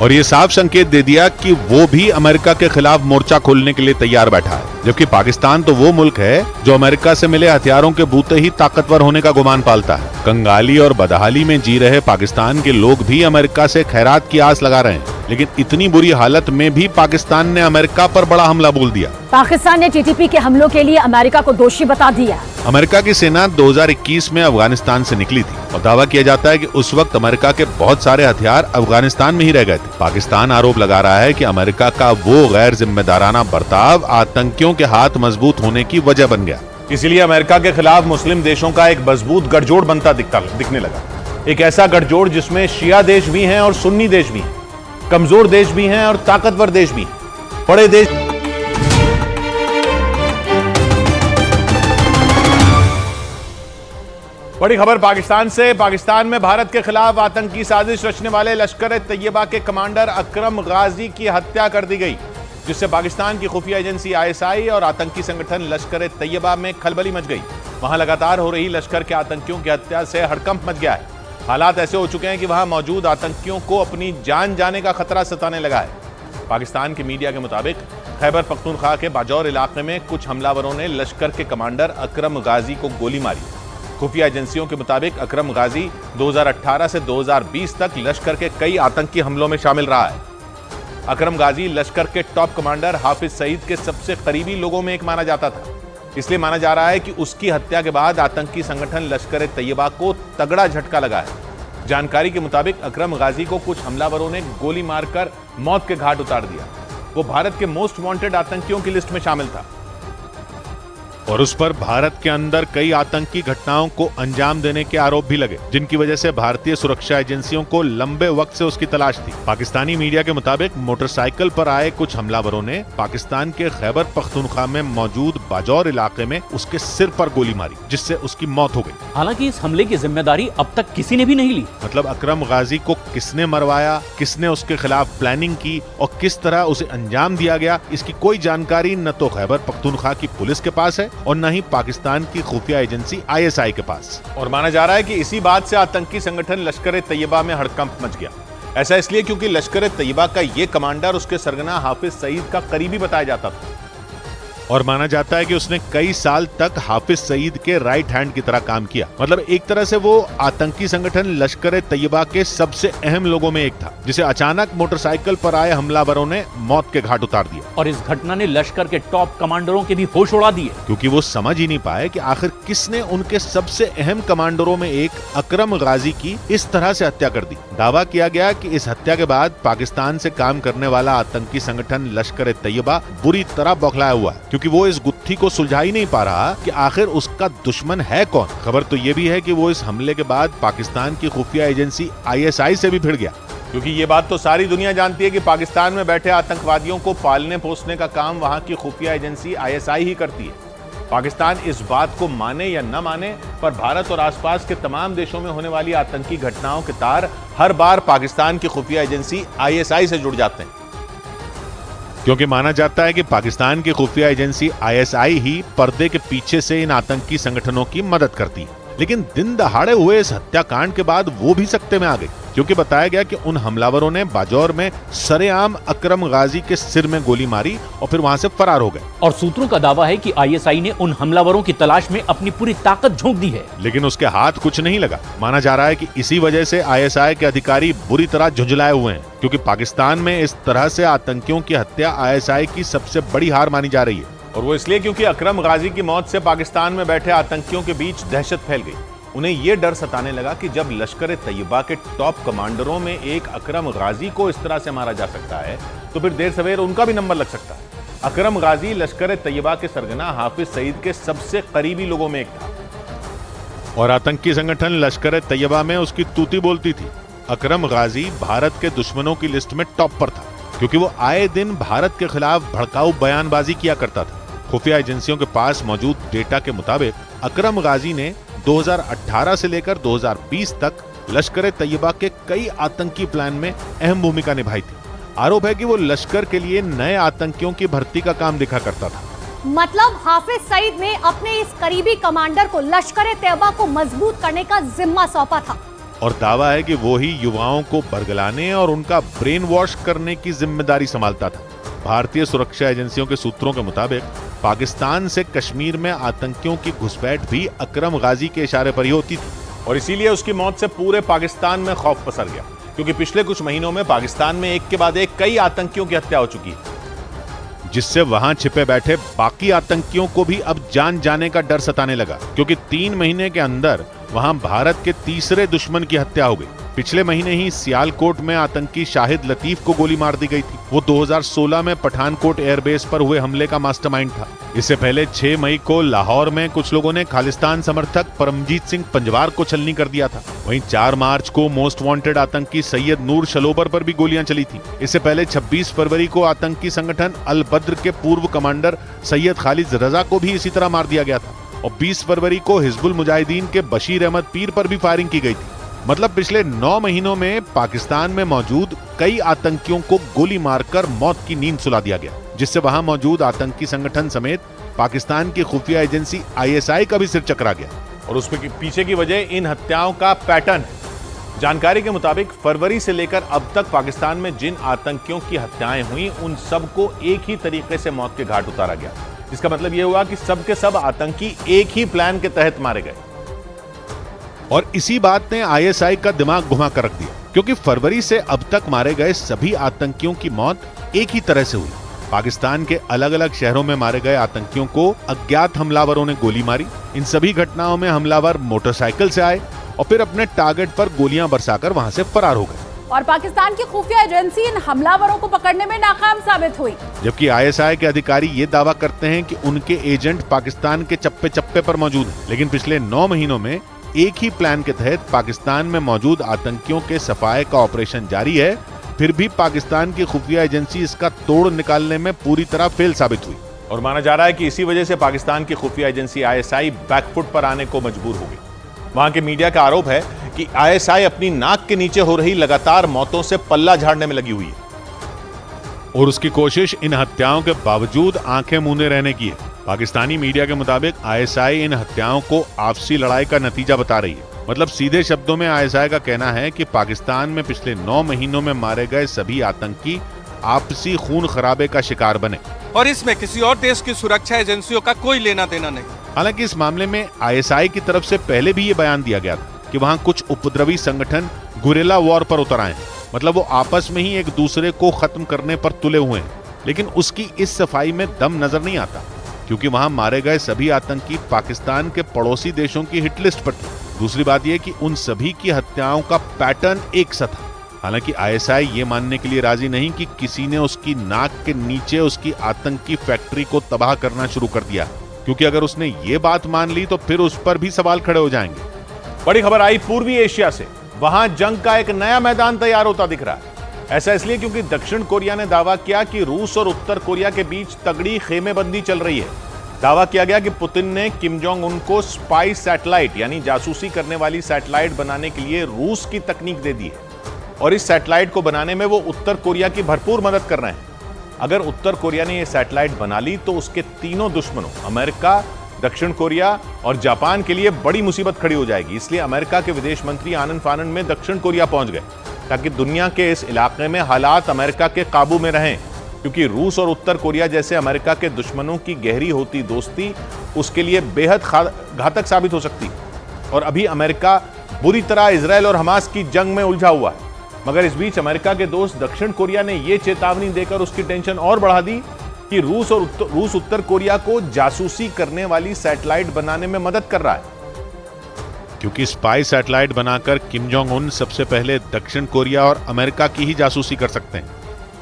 और ये साफ संकेत दे दिया कि वो भी अमेरिका के खिलाफ मोर्चा खोलने के लिए तैयार बैठा है। जबकि पाकिस्तान तो वो मुल्क है जो अमेरिका से मिले हथियारों के बूते ही ताकतवर होने का गुमान पालता है। कंगाली और बदहाली में जी रहे पाकिस्तान के लोग भी अमेरिका से खैरात की आस लगा रहे हैं, लेकिन इतनी बुरी हालत में भी पाकिस्तान ने अमेरिका पर बड़ा हमला बोल दिया। पाकिस्तान ने टीटीपी के हमलों के लिए अमेरिका को दोषी बता दिया। अमेरिका की सेना 2021 में अफगानिस्तान से निकली थी और दावा किया जाता है कि उस वक्त अमेरिका के बहुत सारे हथियार अफगानिस्तान में ही रह गए थे। पाकिस्तान आरोप लगा रहा है कि अमेरिका का वो गैर जिम्मेदाराना बर्ताव आतंकियों के हाथ मजबूत होने की वजह बन गया। इसीलिए अमेरिका के खिलाफ मुस्लिम देशों का एक मजबूत गठजोड़ बनता दिखने लगा। एक ऐसा गठजोड़ जिसमें शिया देश भी हैं और सुन्नी देश भी हैं, कमजोर देश भी हैं और ताकतवर देश भी हैं, बड़े देश। बड़ी खबर पाकिस्तान से। पाकिस्तान में भारत के खिलाफ आतंकी साजिश रचने वाले लश्कर तैयबा के कमांडर अकरम गाजी की हत्या कर दी गई, जिससे पाकिस्तान की खुफिया एजेंसी ISI और आतंकी संगठन लश्कर तैयबा में खलबली मच गई। वहां लगातार हो रही लश्कर के आतंकियों की हत्या से हड़कंप मच गया है। हालात ऐसे हो चुके हैं कि वहां मौजूद आतंकियों को अपनी जान जाने का खतरा सताने लगा है। पाकिस्तान की मीडिया के मुताबिक खैबर पख्तूनख्वा के बाजौर इलाके में कुछ हमलावरों ने लश्कर के कमांडर अकरम गाजी को गोली मारी। खुफिया एजेंसियों के मुताबिक अकरम गाजी 2018 से 2020 तक लश्कर के कई आतंकी हमलों में शामिल रहा है। अकरम गाजी लश्कर के टॉप कमांडर हाफिज सईद के सबसे करीबी लोगों में एक माना जाता था। इसलिए माना जा रहा है कि उसकी हत्या के बाद आतंकी संगठन लश्कर तैयबा को तगड़ा झटका लगा है। जानकारी के मुताबिक अकरम गाजी को कुछ हमलावरों ने गोली मारकर मौत के घाट उतार दिया। वो भारत के मोस्ट वांटेड आतंकियों की लिस्ट में शामिल था और उस पर भारत के अंदर कई आतंकी घटनाओं को अंजाम देने के आरोप भी लगे, जिनकी वजह से भारतीय सुरक्षा एजेंसियों को लंबे वक्त से उसकी तलाश थी। पाकिस्तानी मीडिया के मुताबिक मोटरसाइकिल पर आए कुछ हमलावरों ने पाकिस्तान के खैबर पख्तूनख्वा में मौजूद बाजौर इलाके में उसके सिर पर गोली मारी, जिससे उसकी मौत हो गई। हालांकि इस हमले की जिम्मेदारी अब तक किसी ने भी नहीं ली। मतलब अकरम गाजी को किसने मरवाया, किसने उसके खिलाफ प्लानिंग की और किस तरह उसे अंजाम दिया गया, इसकी कोई जानकारी न तो खैबर पख्तूनख्वा की पुलिस के पास है और न ही पाकिस्तान की खुफिया एजेंसी ISI के पास। और माना जा रहा है कि इसी बात से आतंकी संगठन लश्कर तैयबा में हड़कंप मच गया। ऐसा इसलिए क्योंकि लश्कर तैयबा का ये कमांडर उसके सरगना हाफिज सईद का करीबी बताया जाता था और माना जाता है कि उसने कई साल तक हाफिज सईद के राइट हैंड की तरह काम किया। मतलब एक तरह से वो आतंकी संगठन लश्कर तैयबा के सबसे अहम लोगों में एक था, जिसे अचानक मोटरसाइकिल पर आए हमलावरों ने मौत के घाट उतार दिया। और इस घटना ने लश्कर के टॉप कमांडरों के भी होश उड़ा दिए, क्योंकि वो समझ ही नहीं पाए कि आखिर किसने उनके सबसे अहम कमांडरों में एक अकरम गाजी की इस तरह से हत्या कर दी। दावा किया गया कि इस हत्या के बाद पाकिस्तान से काम करने वाला आतंकी संगठन लश्कर तैयबा बुरी तरह बौखलाया हुआ है, क्योंकि वो इस गुत्थी को सुलझा ही नहीं पा रहा कि आखिर उसका दुश्मन है कौन। खबर तो ये भी है कि वो इस हमले के बाद पाकिस्तान की खुफिया एजेंसी ISI से भी भिड़ गया, क्योंकि ये बात तो सारी दुनिया जानती है कि पाकिस्तान में बैठे आतंकवादियों को पालने पोसने का काम वहां की खुफिया एजेंसी ISI ही करती है। पाकिस्तान इस बात को माने या न माने, पर भारत और आसपास के तमाम देशों में होने वाली आतंकी घटनाओं के तार हर बार पाकिस्तान की खुफिया एजेंसी ISI से जुड़ जाते हैं, क्योंकि माना जाता है कि पाकिस्तान की खुफिया एजेंसी ISI ही पर्दे के पीछे से इन आतंकी संगठनों की मदद करती है। लेकिन दिन दहाड़े हुए इस हत्याकांड के बाद वो भी सख्ते में आ गई। क्योंकि बताया गया कि उन हमलावरों ने बाजौर में सरेआम अकरम गाजी के सिर में गोली मारी और फिर वहां से फरार हो गए। और सूत्रों का दावा है कि आईएसआई ने उन हमलावरों की तलाश में अपनी पूरी ताकत झोंक दी है, लेकिन उसके हाथ कुछ नहीं लगा। माना जा रहा है कि इसी वजह से आईएसआई के अधिकारी बुरी तरह झुंझलाए हुए हैं, क्योंकि पाकिस्तान में इस तरह से आतंकियों की हत्या आईएसआई की सबसे बड़ी हार मानी जा रही है। और वो इसलिए क्योंकि अकरम गाजी की मौत से पाकिस्तान में बैठे आतंकियों के बीच दहशत फैल गई। उन्हें यह डर सताने लगा कि जब लश्कर तैयबा के टॉप कमांडरों में एक अकरम गाजी को इस तरह से मारा जा सकता है तो फिर देर सवेर उनका भी नंबर लग सकता है। अकरम गाजी लश्कर तैयबा के सरगना हाफिज सईद के सबसे करीबी लोगों में एक था और आतंकी संगठन लश्कर तैयबा में उसकी तूती बोलती थी। अकरम गाजी भारत के दुश्मनों की लिस्ट में टॉप पर था, क्योंकि वो आए दिन भारत के खिलाफ भड़काऊ बयानबाजी किया करता था। खुफिया एजेंसियों के पास मौजूद डेटा के मुताबिक अकरम गाजी ने 2018 से लेकर 2020 तक लश्कर तैयबा के कई आतंकी प्लान में अहम भूमिका निभाई थी। आरोप है कि वो लश्कर के लिए नए आतंकियों की भर्ती का काम देखा करता था। मतलब हाफिज सईद ने अपने इस करीबी कमांडर को लश्कर तैयबा को मजबूत करने का जिम्मा सौंपा था और दावा है कि वो ही युवाओं को बरगलाने और उनका ब्रेन वॉश करने की जिम्मेदारी संभालता था। भारतीय सुरक्षा एजेंसियों के सूत्रों के मुताबिक पाकिस्तान से कश्मीर में आतंकियों की घुसपैठ भी अकरम गाजी के इशारे पर ही होती थी और इसीलिए उसकी मौत से पूरे पाकिस्तान में खौफ पसर गया, क्योंकि पिछले कुछ महीनों में पाकिस्तान में एक के बाद एक कई आतंकियों की हत्या हो चुकी है, जिससे वहां छिपे बैठे बाकी आतंकियों को भी अब जान जाने का डर सताने लगा, क्योंकि 3 महीने के अंदर वहां भारत के तीसरे दुश्मन की हत्या हो गई। पिछले महीने ही सियालकोट में आतंकी शाहिद लतीफ को गोली मार दी गई थी। वो 2016 में पठानकोट एयरबेस पर हुए हमले का मास्टरमाइंड था। इससे पहले 6 मई को लाहौर में कुछ लोगों ने खालिस्तान समर्थक परमजीत सिंह पंजवार को छलनी कर दिया था। वहीं 4 मार्च को मोस्ट वांटेड आतंकी सैयद नूर शलोबर पर भी गोलियां चली थी। इससे पहले 26 फरवरी को आतंकी संगठन अल बद्र के पूर्व कमांडर सैयद खालिद रजा को भी इसी तरह मार दिया गया था और 20 फरवरी को हिजबुल मुजाहिदीन के बशीर अहमद पीर पर भी फायरिंग की गई थी। मतलब पिछले 9 महीनों में पाकिस्तान में मौजूद कई आतंकियों को गोली मारकर मौत की नींद सुला दिया गया, जिससे वहां मौजूद आतंकी संगठन समेत पाकिस्तान की खुफिया एजेंसी आईएसआई का भी सिर चकरा गया। और उसके पीछे की वजह इन हत्याओं का पैटर्न है। जानकारी के मुताबिक फरवरी से लेकर अब तक पाकिस्तान में जिन आतंकियों की हत्याएं हुई उन सबको एक ही तरीके से मौत के घाट उतारा गया। इसका मतलब यह हुआ कि सब के सब आतंकी एक ही प्लान के तहत मारे गए और इसी बात ने आईएसआई का दिमाग घुमा कर रख दिया, क्योंकि फरवरी से अब तक मारे गए सभी आतंकियों की मौत एक ही तरह से हुई। पाकिस्तान के अलग अलग शहरों में मारे गए आतंकियों को अज्ञात हमलावरों ने गोली मारी। इन सभी घटनाओं में हमलावर मोटरसाइकिल से आए और फिर अपने टारगेट पर गोलियां बरसाकर वहां से फरार हो गए। और पाकिस्तान की खुफिया एजेंसी इन हमलावरों को पकड़ने में नाकाम साबित हुई, जबकि आईएसआई के अधिकारी ये दावा करते हैं कि उनके एजेंट पाकिस्तान के चप्पे चप्पे पर मौजूद हैं। लेकिन पिछले 9 महीनों में एक ही प्लान के तहत पाकिस्तान में मौजूद आतंकियों के सफाये का ऑपरेशन जारी है, फिर भी पाकिस्तान की खुफिया एजेंसी इसका तोड़ निकालने में पूरी तरह फेल साबित हुई। और माना जा रहा है कि इसी वजह से पाकिस्तान की खुफिया एजेंसी आईएसआई बैकफुट पर आने को मजबूर हो गई। वहां के मीडिया का आरोप है कि आईएसआई अपनी नाक के नीचे हो रही लगातार मौतों से पल्ला झाड़ने में लगी हुई है और उसकी कोशिश इन हत्याओं के बावजूद आंखें मूंदे रहने की है। पाकिस्तानी मीडिया के मुताबिक आईएसआई इन हत्याओं को आपसी लड़ाई का नतीजा बता रही है। मतलब सीधे शब्दों में आईएसआई का कहना है कि पाकिस्तान में पिछले 9 महीनों में मारे गए सभी आतंकी आपसी खून खराबे का शिकार बने और इसमें किसी और देश की सुरक्षा एजेंसियों का कोई लेना देना नहीं। हालांकि इस मामले में आईएसआई की तरफ से पहले भी ये बयान दिया गया था कि वहां कुछ उपद्रवी संगठन गुरिल्ला वॉर पर उतर आए हैं। मतलब वो आपस में ही एक दूसरे को खत्म करने पर तुले हुए हैं, लेकिन उसकी इस सफाई में दम नजर नहीं आता, क्योंकि वहां मारे गए सभी आतंकी पाकिस्तान के पड़ोसी देशों की हिट लिस्ट पर थे। दूसरी बात यह कि उन सभी की हत्याओं का पैटर्न एक सा था। हालांकि आईएसआई ये मानने के लिए राजी नहीं कि किसी ने उसकी नाक के नीचे उसकी आतंकी फैक्ट्री को तबाह करना शुरू कर दिया, क्योंकि अगर उसने ये बात मान ली तो फिर उस पर भी सवाल खड़े हो जाएंगे। बड़ी खबर आई पूर्वी एशिया से, वहां जंग का एक नया मैदान तैयार होता दिख रहा है। ऐसा इसलिए क्योंकि दक्षिण कोरिया ने दावा किया कि रूस और उत्तर कोरिया के बीच तगड़ी खेमेबंदी चल रही है। दावा किया गया कि पुतिन ने किम जोंग उन को स्पाई सैटेलाइट यानी जासूसी करने वाली सैटेलाइट बनाने के लिए रूस की तकनीक दे दी है और इस सैटेलाइट को बनाने में वो उत्तर कोरिया की भरपूर मदद कर रहे हैं। अगर उत्तर कोरिया ने यह सैटेलाइट बना ली तो उसके तीनों दुश्मनों अमेरिका, दक्षिण कोरिया और जापान के लिए बड़ी मुसीबत खड़ी हो जाएगी। इसलिए अमेरिका के विदेश मंत्री आनन फानन में दक्षिण कोरिया पहुंच गए ताकि दुनिया के इस इलाके में हालात अमेरिका के काबू में रहें, क्योंकि रूस और उत्तर कोरिया जैसे अमेरिका के दुश्मनों की गहरी होती दोस्ती उसके लिए बेहद घातक साबित हो सकती है। और अभी अमेरिका बुरी तरह इजराइल और हमास की जंग में उलझा हुआ है। मगर इस बीच अमेरिका के दोस्त दक्षिण कोरिया ने यह चेतावनी देकर उसकी टेंशन और बढ़ा दी कि रूस उत्तर कोरिया को जासूसी करने वाली सैटेलाइट बनाने में मदद कर रहा है, क्योंकि स्पाई सैटेलाइट बनाकर किम जोंग उन सबसे पहले दक्षिण कोरिया और अमेरिका की ही जासूसी कर सकते हैं।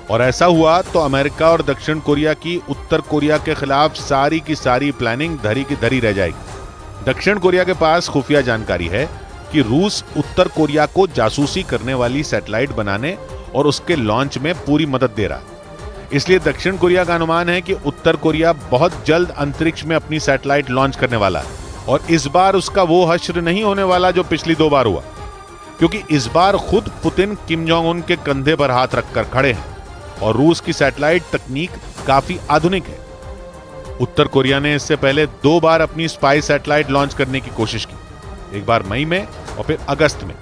और ऐसा हुआ तो अमेरिका और दक्षिण कोरिया की उत्तर कोरिया के खिलाफ सारी की सारी प्लानिंग धरी की धरी रह जाएगी। दक्षिण कोरिया के पास खुफिया जानकारी है कि रूस उत्तर कोरिया को जासूसी करने वाली सैटेलाइट बनाने और उसके लॉन्च में पूरी मदद दे रहा है। इसलिए दक्षिण कोरिया का अनुमान है कि उत्तर कोरिया बहुत जल्द अंतरिक्ष में अपनी सैटेलाइट लॉन्च करने वाला है। और इस बार उसका वो हश्र नहीं होने वाला जो पिछली 2 बार हुआ, क्योंकि इस बार खुद पुतिन किम जोंग उन के कंधे पर हाथ रखकर खड़े हैं और रूस की सैटेलाइट तकनीक काफी आधुनिक है। उत्तर कोरिया ने इससे पहले 2 बार अपनी स्पाई सैटेलाइट लॉन्च करने की कोशिश की, एक बार मई में और फिर अगस्त में,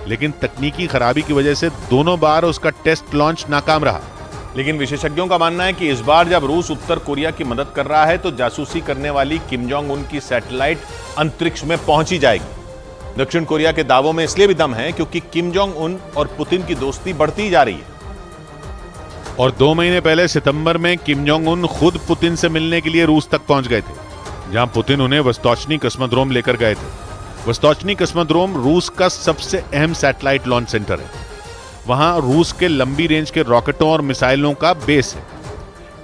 लेकिन तकनीकी खराबी की वजह से दोनों बार उसका टेस्ट लॉन्च नाकाम रहा। लेकिन विशेषज्ञों का मानना है कि इस बार जब रूस उत्तर कोरिया की मदद कर रहा है तो जासूसी करने वाली किम जोंग उन की सैटेलाइट अंतरिक्ष में पहुंची जाएगी। दक्षिण कोरिया के दावों में इसलिए भी दम है क्योंकि किम जोंग उन और पुतिन की दोस्ती बढ़ती जा रही है। और 2 महीने पहले सितंबर में किम जोंग उन खुद पुतिन से मिलने के लिए रूस तक पहुंच गए थे, जहां पुतिन उन्हें वोस्तोचनी कस्मोद्रोम लेकर गए थे। वोस्तोचनी कस्मोद्रोम रूस का सबसे अहम सैटेलाइट लॉन्च सेंटर है। वहां रूस के लंबी रेंज के रॉकेटों और मिसाइलों का बेस है।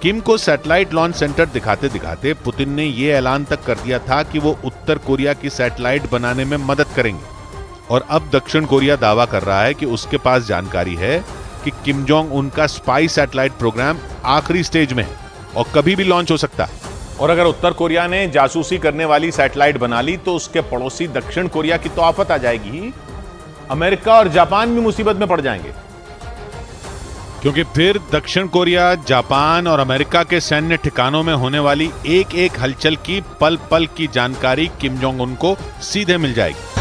किम को सैटेलाइट लॉन्च सेंटर दिखाते दिखाते पुतिन ने यह ऐलान तक कर दिया था कि वो उत्तर कोरिया की सैटेलाइट बनाने में मदद करेंगे। और अब दक्षिण कोरिया दावा कर रहा है कि उसके पास जानकारी है कि किम जोंग उनका स्पाई सैटेलाइट प्रोग्राम आखिरी स्टेज में है और कभी भी लॉन्च हो सकता है। और अगर उत्तर कोरिया ने जासूसी करने वाली सैटेलाइट बना ली तो उसके पड़ोसी दक्षिण कोरिया की तो आफत आ जाएगी, अमेरिका और जापान भी मुसीबत में पड़ जाएंगे, क्योंकि फिर दक्षिण कोरिया, जापान और अमेरिका के सैन्य ठिकानों में होने वाली एक एक हलचल की पल पल की जानकारी किम जोंग उन को सीधे मिल जाएगी।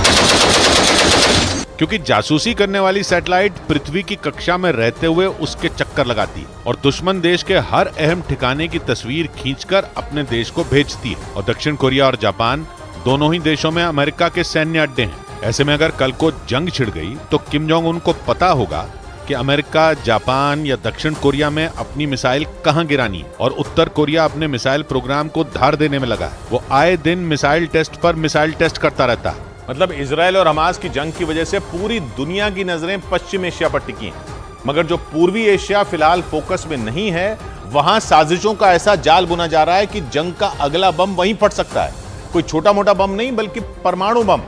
क्योंकि जासूसी करने वाली सैटेलाइट पृथ्वी की कक्षा में रहते हुए उसके चक्कर लगाती है और दुश्मन देश के हर अहम ठिकाने की तस्वीर खींचकर अपने देश को भेजती है। और दक्षिण कोरिया और जापान दोनों ही देशों में अमेरिका के सैन्य अड्डे हैं। ऐसे में अगर कल को जंग छिड़ गई तो किम जोंग उन को पता होगा कि अमेरिका, जापान या दक्षिण कोरिया में अपनी मिसाइल कहां गिरानी है और उत्तर कोरिया अपने मिसाइल प्रोग्राम को धार देने में लगा है। वो आए दिन मिसाइल टेस्ट पर मिसाइल टेस्ट करता रहता है। मतलब इजराइल और हमास की जंग की वजह से पूरी दुनिया की नजरें पश्चिम एशिया पर टिकी हैं, मगर जो पूर्वी एशिया फिलहाल फोकस में नहीं है, वहां साजिशों का ऐसा जाल बुना जा रहा है कि जंग का अगला बम वहीं फट सकता है। कोई छोटा मोटा बम नहीं, बल्कि परमाणु बम।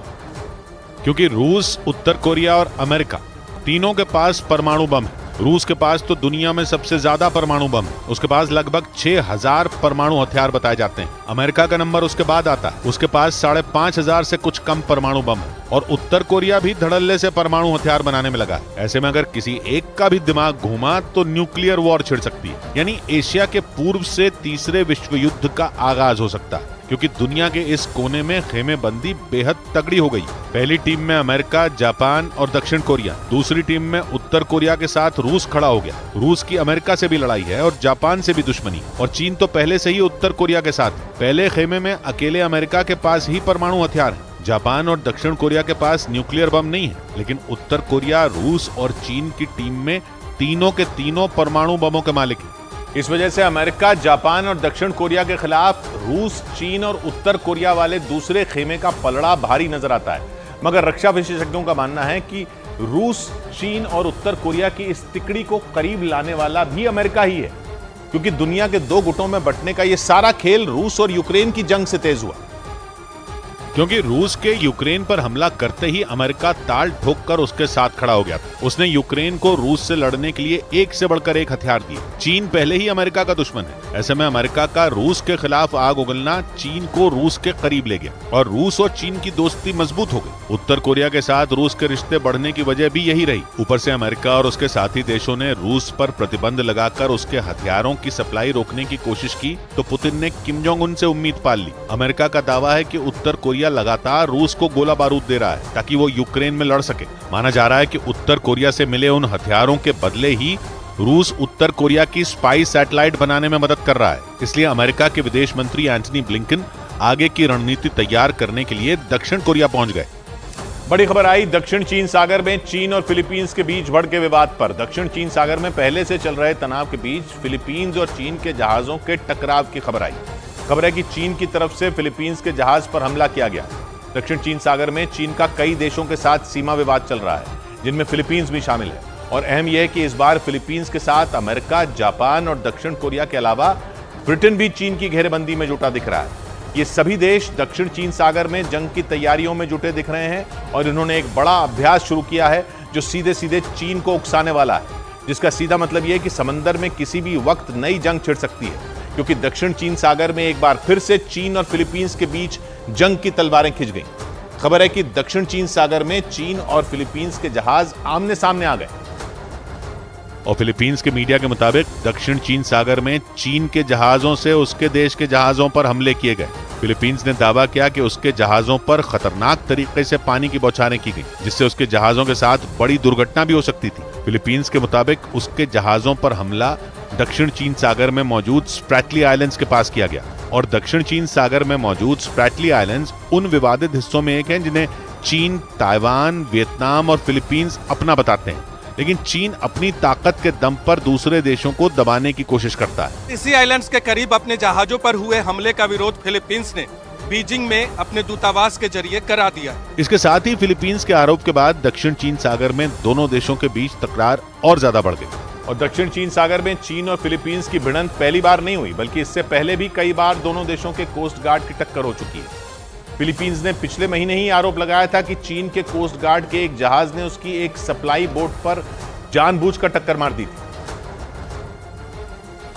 क्योंकि रूस, उत्तर कोरिया और अमेरिका तीनों के पास परमाणु बम है। रूस के पास तो दुनिया में सबसे ज्यादा परमाणु बम है। उसके पास लगभग 6000 परमाणु हथियार बताए जाते हैं। अमेरिका का नंबर उसके बाद आता है, उसके पास 5500 से कुछ कम परमाणु बम है। और उत्तर कोरिया भी धड़ल्ले से परमाणु हथियार बनाने में लगा है। ऐसे में अगर किसी एक का भी दिमाग घूमा तो न्यूक्लियर वॉर छिड़ सकती है, यानी एशिया के पूर्व से तीसरे विश्व युद्ध का आगाज हो सकता है। क्योंकि दुनिया के इस कोने में खेमेबंदी बेहद तगड़ी हो गई। पहली टीम में अमेरिका, जापान और दक्षिण कोरिया, दूसरी टीम में उत्तर कोरिया के साथ रूस खड़ा हो गया। रूस की अमेरिका से भी लड़ाई है और जापान से भी दुश्मनी, और चीन तो पहले से ही उत्तर कोरिया के साथ है। पहले खेमे में अकेले अमेरिका के पास ही परमाणु हथियार है। जापान और दक्षिण कोरिया के पास न्यूक्लियर बम नहीं है, लेकिन उत्तर कोरिया, रूस और चीन की टीम में तीनों के तीनों परमाणु बमों के मालिक हैं। इस वजह से अमेरिका, जापान और दक्षिण कोरिया के खिलाफ रूस, चीन और उत्तर कोरिया वाले दूसरे खेमे का पलड़ा भारी नजर आता है। मगर रक्षा विशेषज्ञों का मानना है कि रूस, चीन और उत्तर कोरिया की इस तिकड़ी को करीब लाने वाला भी अमेरिका ही है, क्योंकि दुनिया के 2 गुटों में बंटने का यह सारा खेल रूस और यूक्रेन की जंग से तेज हुआ। क्योंकि रूस के यूक्रेन पर हमला करते ही अमेरिका ताल ठोककर उसके साथ खड़ा हो गया था। उसने यूक्रेन को रूस से लड़ने के लिए एक से बढ़कर एक हथियार दिए। चीन पहले ही अमेरिका का दुश्मन है। ऐसे में अमेरिका का रूस के खिलाफ आग उगलना चीन को रूस के करीब ले गया और रूस और चीन की दोस्ती मजबूत हो गई। उत्तर कोरिया के साथ रूस के रिश्ते बढ़ने की वजह भी यही रही। ऊपर से अमेरिका और उसके साथी देशों ने रूस पर प्रतिबंध लगाकर उसके हथियारों की सप्लाई रोकने की कोशिश की तो पुतिन ने किम जोंग उन से उम्मीद पाल ली। अमेरिका का दावा है कि उत्तर कोरिया कोरिया लगातार रूस को गोला बारूद दे रहा है ताकि वो यूक्रेन में लड़ सके। माना जा रहा है कि उत्तर कोरिया से मिले उन हथियारों के बदले ही रूस उत्तर कोरिया की स्पाई सैटेलाइट बनाने में मदद कर रहा है। इसलिए अमेरिका के विदेश मंत्री एंटनी ब्लिंकन आगे की रणनीति तैयार करने के लिए दक्षिण कोरिया पहुंच गए। बड़ी खबर आई दक्षिण चीन सागर में चीन और फिलीपींस के बीच भड़के विवाद पर। दक्षिण चीन सागर में पहले से चल रहे तनाव के बीच फिलीपींस और चीन के जहाजों के टकराव की खबर आई। खबर है कि चीन की तरफ से फिलीपींस के जहाज पर हमला किया गया। दक्षिण चीन सागर में चीन का कई देशों के साथ सीमा विवाद चल रहा है, जिनमें फिलीपींस भी शामिल है। और अहम यह है कि इस बार फिलीपींस के साथ अमेरिका, जापान और दक्षिण कोरिया के अलावा ब्रिटेन भी चीन की घेरेबंदी में जुटा दिख रहा है। ये सभी देश दक्षिण चीन सागर में जंग की तैयारियों में जुटे दिख रहे हैं और इन्होंने एक बड़ा अभ्यास शुरू किया है जो सीधे सीधे चीन को उकसाने वाला है, जिसका सीधा मतलब यह है कि समंदर में किसी भी वक्त नई जंग छिड़ सकती है, क्योंकि दक्षिण चीन सागर में एक बार फिर से चीन और फिलीपींस के बीच जंग की तलवारें खिंच गईं। खबर है कि दक्षिण चीन सागर में चीन और फिलीपींस के जहाज आमने सामने आ गए और फिलीपींस के मीडिया के मुताबिक दक्षिण चीन सागर में चीन के जहाजों से उसके देश के जहाजों पर हमले किए गए। फिलीपींस ने दावा किया कि उसके जहाजों पर खतरनाक तरीके से पानी की बौछारें की गई, जिससे उसके जहाजों के साथ बड़ी दुर्घटना भी हो सकती थी। फिलीपींस के मुताबिक उसके जहाजों पर हमला दक्षिण चीन सागर में मौजूद स्प्रैटली आइलैंड्स के पास किया गया और दक्षिण चीन सागर में मौजूद स्प्रैटली आइलैंड्स उन विवादित हिस्सों में एक हैं जिन्हें चीन, ताइवान, वियतनाम और फिलीपींस अपना बताते हैं, लेकिन चीन अपनी ताकत के दम पर दूसरे देशों को दबाने की कोशिश करता है। इसी आइलैंड्स के करीब अपने जहाजों पर हुए हमले का विरोध फिलीपींस ने बीजिंग में अपने दूतावास के जरिए करा दिया। इसके साथ ही फिलीपींस के आरोप के बाद दक्षिण चीन सागर में दोनों देशों के बीच तकरार और ज्यादा बढ़ गई और दक्षिण चीन सागर में चीन और फिलीपींस की भिड़ंत पहली बार नहीं हुई, बल्कि इससे पहले भी कई बार दोनों देशों के कोस्ट गार्ड की टक्कर हो चुकी है। फिलीपींस ने पिछले महीने ही आरोप लगाया था कि चीन के कोस्ट गार्ड के एक जहाज ने उसकी एक सप्लाई बोट पर जानबूझकर टक्कर मार दी थी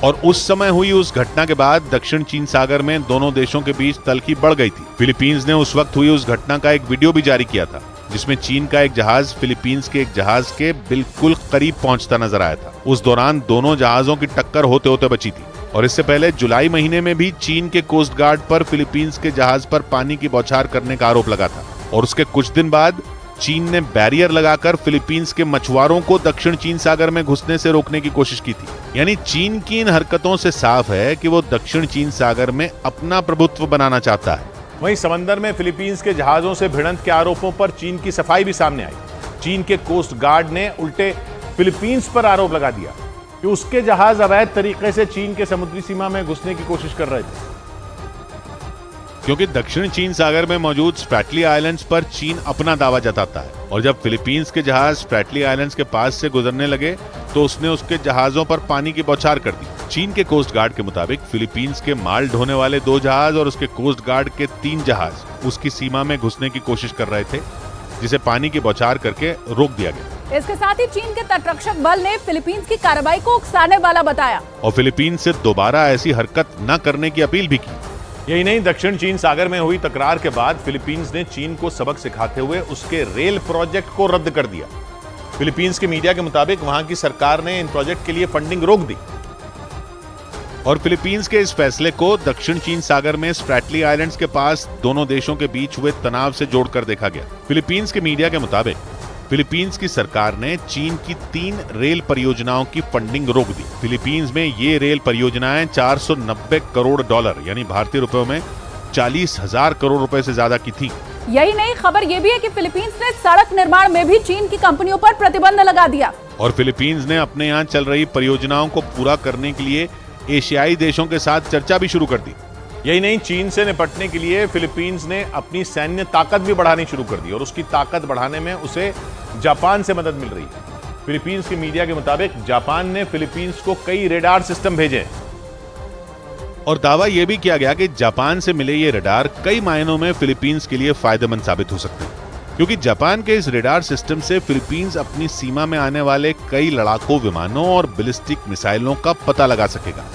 और उस समय हुई उस घटना के बाद दक्षिण चीन सागर में दोनों देशों के बीच तल्खी बढ़ गई थी। फिलीपींस ने उस वक्त हुई उस घटना का एक वीडियो भी जारी किया था, जिसमें चीन का एक जहाज फिलीपींस के एक जहाज के बिल्कुल करीब पहुंचता नजर आया था। उस दौरान दोनों जहाजों की टक्कर होते होते बची थी और इससे पहले जुलाई महीने में भी चीन के कोस्ट गार्ड पर फिलीपींस के जहाज पर पानी की बौछार करने का आरोप लगा था और उसके कुछ दिन बाद चीन ने बैरियर लगाकर फिलीपींस के मछुआरों को दक्षिण चीन सागर में घुसने से रोकने की कोशिश की थी। यानी चीन की इन हरकतों से साफ है कि वो दक्षिण चीन सागर में अपना प्रभुत्व बनाना चाहता है। वहीं समंदर में फिलीपींस के जहाजों से भिड़ंत के आरोपों पर चीन की सफाई भी सामने आई। चीन के कोस्ट गार्ड ने उल्टे फिलीपींस पर आरोप लगा दिया कि उसके जहाज अवैध तरीके से चीन के समुद्री सीमा में घुसने की कोशिश कर रहे थे, क्योंकि दक्षिण चीन सागर में मौजूद स्प्रैटली आइलैंड्स पर चीन अपना दावा जताता है और जब फिलीपींस के जहाज स्प्रैटली आइलैंड्स के पास से गुजरने लगे तो उसने उसके जहाजों पर पानी की बौछार कर दी। चीन के कोस्ट गार्ड के मुताबिक फिलीपींस के माल ढोने वाले 2 जहाज और उसके कोस्ट गार्ड के 3 जहाज उसकी सीमा में घुसने की कोशिश कर रहे थे, जिसे पानी की बौछार करके रोक दिया गया। इसके साथ ही चीन के तटरक्षक बल ने फिलीपींस की कार्रवाई को उकसाने वाला बताया और फिलीपींस से दोबारा ऐसी हरकत न करने की अपील भी की। यही नहीं, दक्षिण चीन सागर में हुई तकरार के बाद फिलीपींस ने चीन को सबक सिखाते हुए उसके रेल प्रोजेक्ट को रद्द कर दिया। फिलीपींस के मीडिया के मुताबिक वहां की सरकार ने इन प्रोजेक्ट के लिए फंडिंग रोक दी और फिलीपींस के इस फैसले को दक्षिण चीन सागर में स्प्रैटली आइलैंड्स के पास दोनों देशों के बीच हुए तनाव से जोड़कर देखा गया। फिलीपींस के मीडिया के मुताबिक फिलीपींस की सरकार ने चीन की 3 रेल परियोजनाओं की फंडिंग रोक दी। फिलीपींस में ये रेल परियोजनाएं $490 करोड़ यानी भारतीय रुपयों में 40,000 करोड़ रुपए से ज्यादा की थी। यही नहीं, खबर ये भी है कि फिलीपींस ने सड़क निर्माण में भी चीन की कंपनियों पर प्रतिबंध लगा दिया और फिलीपींस ने अपने यहाँ चल रही परियोजनाओं को पूरा करने के लिए एशियाई देशों के साथ चर्चा भी शुरू कर दी। यही नहीं, चीन से निपटने के लिए फिलीपींस ने अपनी सैन्य ताकत भी बढ़ानी शुरू कर दी और उसकी ताकत बढ़ाने में उसे जापान से मदद मिल रही है। फिलीपींस की मीडिया के मुताबिक जापान ने फिलीपींस को कई रेडार सिस्टम भेजे और दावा यह भी किया गया कि जापान से मिले ये रेडार कई मायनों में फिलीपींस के लिए फायदेमंद साबित हो सकते हैं, क्योंकि जापान के इस रेडार सिस्टम से फिलीपींस अपनी सीमा में आने वाले कई लड़ाकू विमानों और बैलिस्टिक मिसाइलों का पता लगा सकेगा।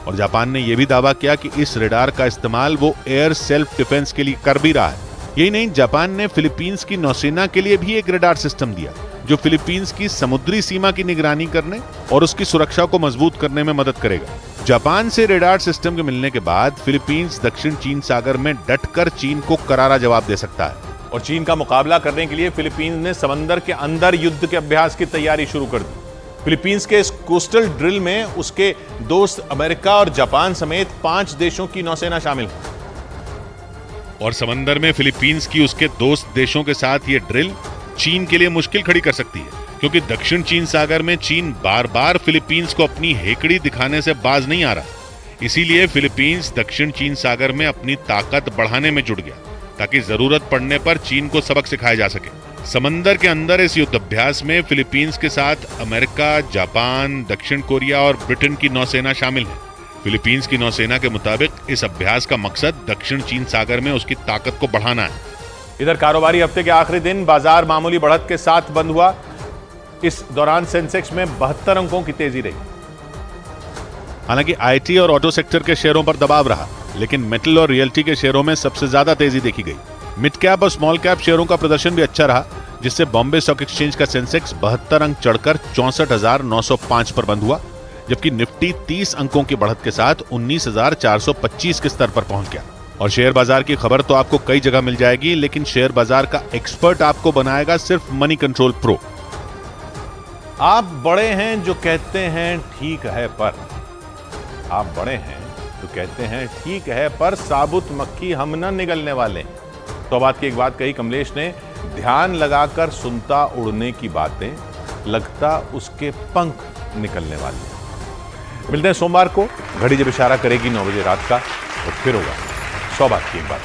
और जापान ने यह भी दावा किया कि इस रेडार का इस्तेमाल वो एयर सेल्फ डिफेंस के लिए कर भी रहा है। यही नहीं, जापान ने फिलीपींस की नौसेना के लिए भी एक रेडार सिस्टम दिया जो फिलीपींस की समुद्री सीमा की निगरानी करने और उसकी सुरक्षा को मजबूत करने में मदद करेगा। जापान से रेडार सिस्टम के मिलने के बाद फिलीपींस दक्षिण चीन सागर में डटकर चीन को करारा जवाब दे सकता है और चीन का मुकाबला करने के लिए फिलीपींस ने समंदर के अंदर युद्ध के अभ्यास की तैयारी शुरू कर दी। फिलीपींस के इस कोस्टल ड्रिल में उसके दोस्त अमेरिका और जापान समेत 5 देशों की नौसेना शामिल है और समंदर में फिलीपींस की उसके दोस्त देशों के साथ ये ड्रिल चीन के लिए मुश्किल खड़ी कर सकती है, क्योंकि दक्षिण चीन सागर में चीन बार बार फिलीपींस को अपनी हेकड़ी दिखाने से बाज नहीं आ रहा। इसीलिए फिलीपींस दक्षिण चीन सागर में अपनी ताकत बढ़ाने में जुट गया ताकि जरूरत पड़ने पर चीन को सबक सिखाया जा सके। समंदर के अंदर इस युद्धाभ्यास में फिलीपींस के साथ अमेरिका, जापान, दक्षिण कोरिया और ब्रिटेन की नौसेना शामिल है। फिलीपींस की नौसेना के मुताबिक इस अभ्यास का मकसद दक्षिण चीन सागर में उसकी ताकत को बढ़ाना है। इधर कारोबारी हफ्ते के आखिरी दिन बाजार मामूली बढ़त के साथ बंद हुआ। इस दौरान सेंसेक्स में 72 अंकों की तेजी रही। हालांकि आईटी और ऑटो सेक्टर के शेयरों पर दबाव रहा, लेकिन मेटल और रियल्टी के शेयरों में सबसे ज्यादा तेजी देखी गई। मिड कैप और स्मॉल कैप शेयरों का प्रदर्शन भी अच्छा रहा, जिससे बॉम्बे स्टॉक एक्सचेंज का सेंसेक्स 72 अंक चढ़कर 64,905 पर बंद हुआ, जबकि निफ्टी 30 अंकों की बढ़त के साथ 19,425 के स्तर पर पहुंच गया। और शेयर बाजार की खबर तो आपको कई जगह मिल जाएगी, लेकिन शेयर बाजार का एक्सपर्ट आपको बनाएगा सिर्फ मनी कंट्रोल प्रो। आप बड़े हैं जो कहते हैं ठीक है पर, आप बड़े हैं जो कहते हैं ठीक है पर साबुत मक्खी हम न निगलने वाले। तो बात की एक बात कही कमलेश ने, ध्यान लगाकर सुनता उड़ने की बातें, लगता उसके पंख निकलने वाले। मिलते हैं सोमवार को, घड़ी जब इशारा करेगी 9 बजे रात का, तो फिर होगा 100 बात की एक बात।